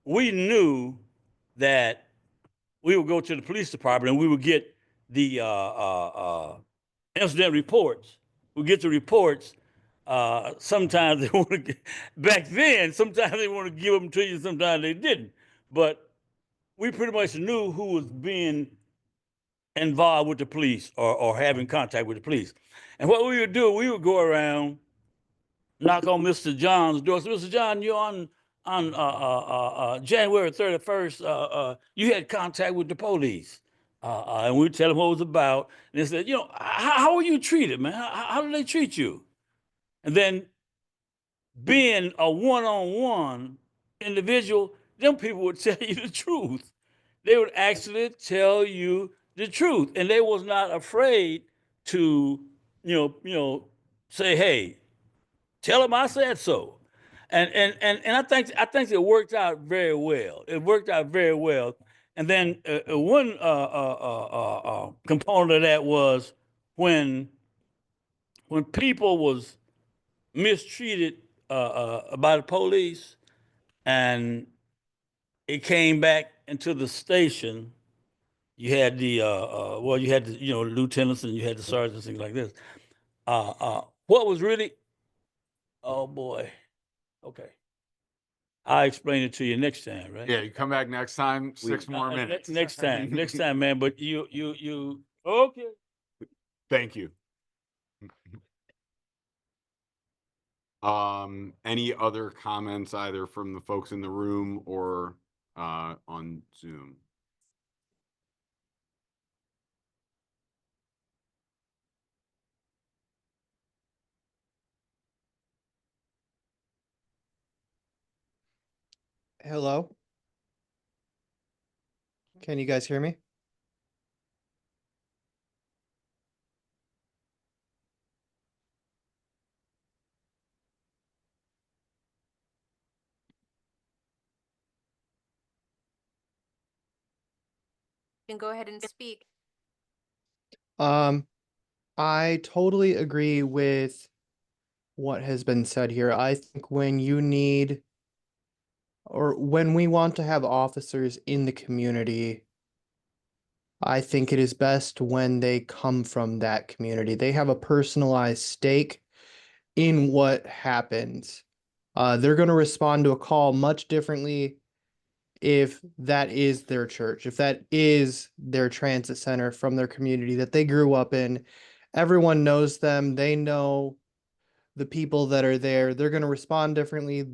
we knew that we would go to the police department and we would get the incident reports. We get the reports. Sometimes they want to, back then, sometimes they want to give them to you, sometimes they didn't. But we pretty much knew who was being involved with the police or having contact with the police. And what we would do, we would go around, knock on Mr. John's door. So, Mr. John, you're on January 31st, you had contact with the police. And we'd tell them what it was about. And they said, how were you treated, man? How did they treat you? And then being a one-on-one individual, them people would tell you the truth. They would actually tell you the truth. And they was not afraid to, say, hey, tell them I said so. And I think it worked out very well. And then one component of that was when people was mistreated by the police, and it came back into the station. You had the lieutenants and you had the sergeants, things like this. What was really Oh, boy. Okay. I'll explain it to you next time, right? Yeah, you come back next time, We- 6 more minutes. Next time, man, but okay. Thank you. Any other comments either from the folks in the room or on Zoom? Hello? Can you guys hear me? You can go ahead and speak. Um, I totally agree with what has been said here. I think when you need or when we want to have officers in the community, I think it is best when they come from that community. They have a personalized stake in what happens. They're going to respond to a call much differently if that is their church, if that is their transit center from their community that they grew up in. Everyone knows them, they know the people that are there. They're going to respond differently.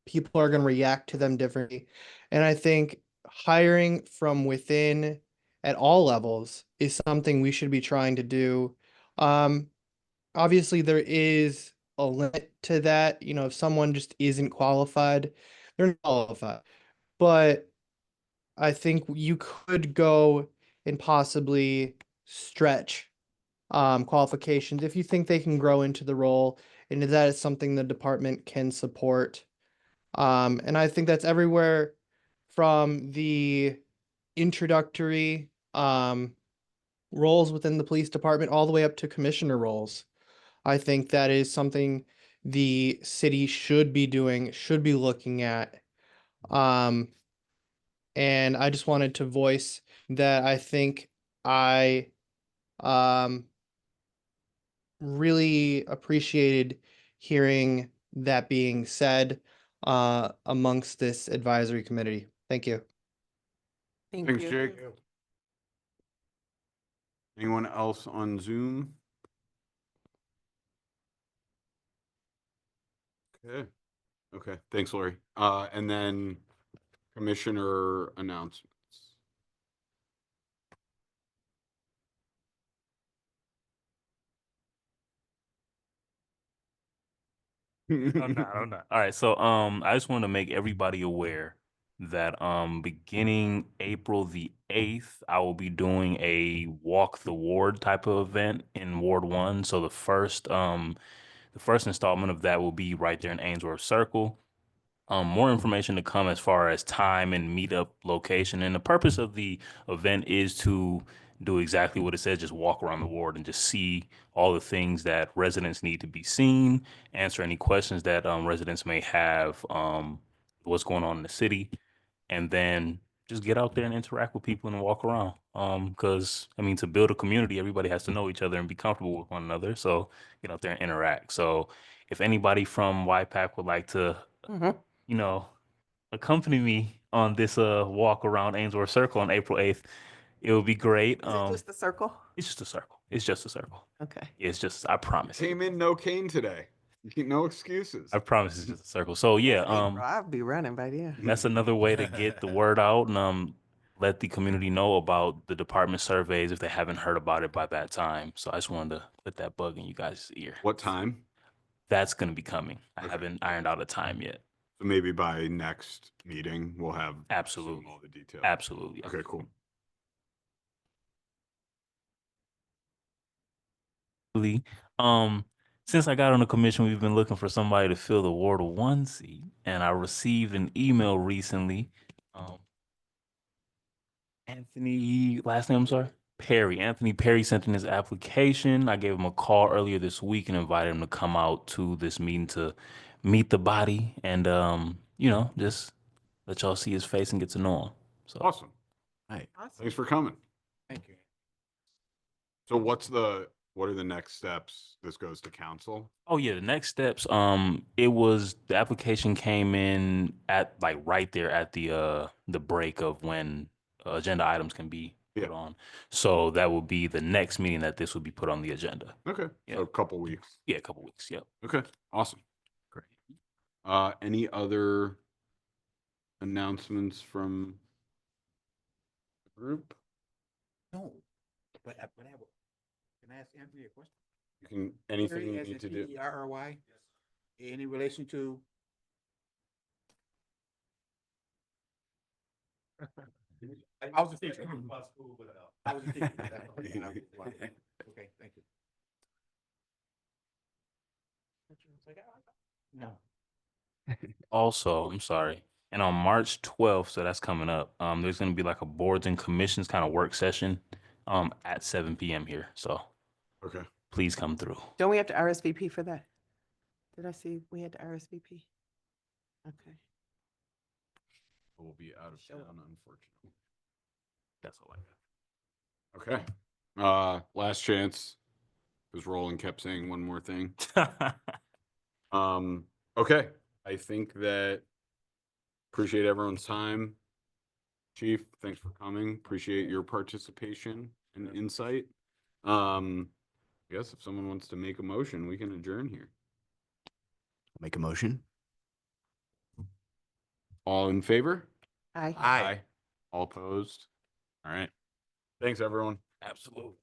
People are going to react to them differently. And I think hiring from within at all levels is something we should be trying to do. Um, Obviously, there is a limit to that. You know, if someone just isn't qualified, they're not qualified. But I think you could go and possibly stretch qualifications if you think they can grow into the role, and if that is something the department can support. And I think that's everywhere from the introductory roles within the police department all the way up to commissioner roles. I think that is something the city should be doing, should be looking at. Um, and I just wanted to voice that I think I um really appreciated hearing that being said amongst this advisory committee. Thank you. Thank Thanks, you. Jake. Anyone else on Zoom? Okay. Okay, thanks, Lori. And then commissioner announcements. I'm not. I'm not. All right. So I just want to make everybody aware that beginning April the 8th, I will be doing a walk the ward type of event in Ward 1. So the first installment of that will be right there in Ainsworth Circle. More information to come as far as time and meetup location. And the purpose of the event is to do exactly what it says, just walk around the ward and just see all the things that residents need to be seen, answer any questions that residents may have, what's going on in the city, and then just get out there and interact with people and walk around. Because I mean, to build a community, everybody has to know each other and be comfortable with one another. So get out there and interact. So if anybody from YPAC would like to Mhm. you know, accompany me on this walk around Ainsworth Circle on April 8th, it would be great. Is it just a circle? It's just a circle. It's just a circle. Okay. It's just I promise. Came in no cane today. No excuses. I promise it's just a circle. So yeah, April, I'll be running by then. that's another way to get the word out and let the community know about the department surveys if they haven't heard about it by that time. So I just wanted to put that bug in you guys' ear. What time? That's gonna be coming. I Okay. haven't ironed out a time yet. So maybe by next meeting, we'll have Absolutely. all the details. Absolutely. Okay, cool. Um, since I got on the commission, we've been looking for somebody to fill the Ward 1 seat, and I received an email recently. Anthony, last name, I'm sorry, Perry. Anthony Perry sent in his application. I gave him a call earlier this week and invited him to come out to this meeting to meet the body and just let y'all see his face and get to know him. So Awesome. Right. Awesome. Thanks for coming. Thank you. So what's the what are the next steps? This goes to council? Oh yeah, the next steps. It was the application came in at like right there at the break of when agenda items can be put Yeah. on. So that will be the next meeting that this would be put on the agenda. Okay, Yeah. so a couple weeks. Yeah, a couple weeks. Yep. Okay, awesome. Great. Any other announcements from the group? No, but can I ask Anthony a question? You can, anything you As need in to do. TERRY? Any relation to? I was just thinking. I was just thinking. Okay, thank you. No. Also, I'm sorry. And on March 12th, so that's coming up, there's gonna be like a boards and commissions kind of work session at 7 p.m. here. So Okay, please come through. Don't we have to RSVP for that? Did I see we had to RSVP? Okay. we'll be out of Show up. town, unfortunately. That's all I Okay, last chance, because Roland kept saying one more thing. got. Okay, I think that appreciate everyone's time. Chief, thanks for coming. Appreciate your participation and insight. I guess if someone wants to make a motion, we can adjourn here. Make a motion. All in favor? Aye. Aye. All opposed? All right. Thanks, everyone. Absolutely.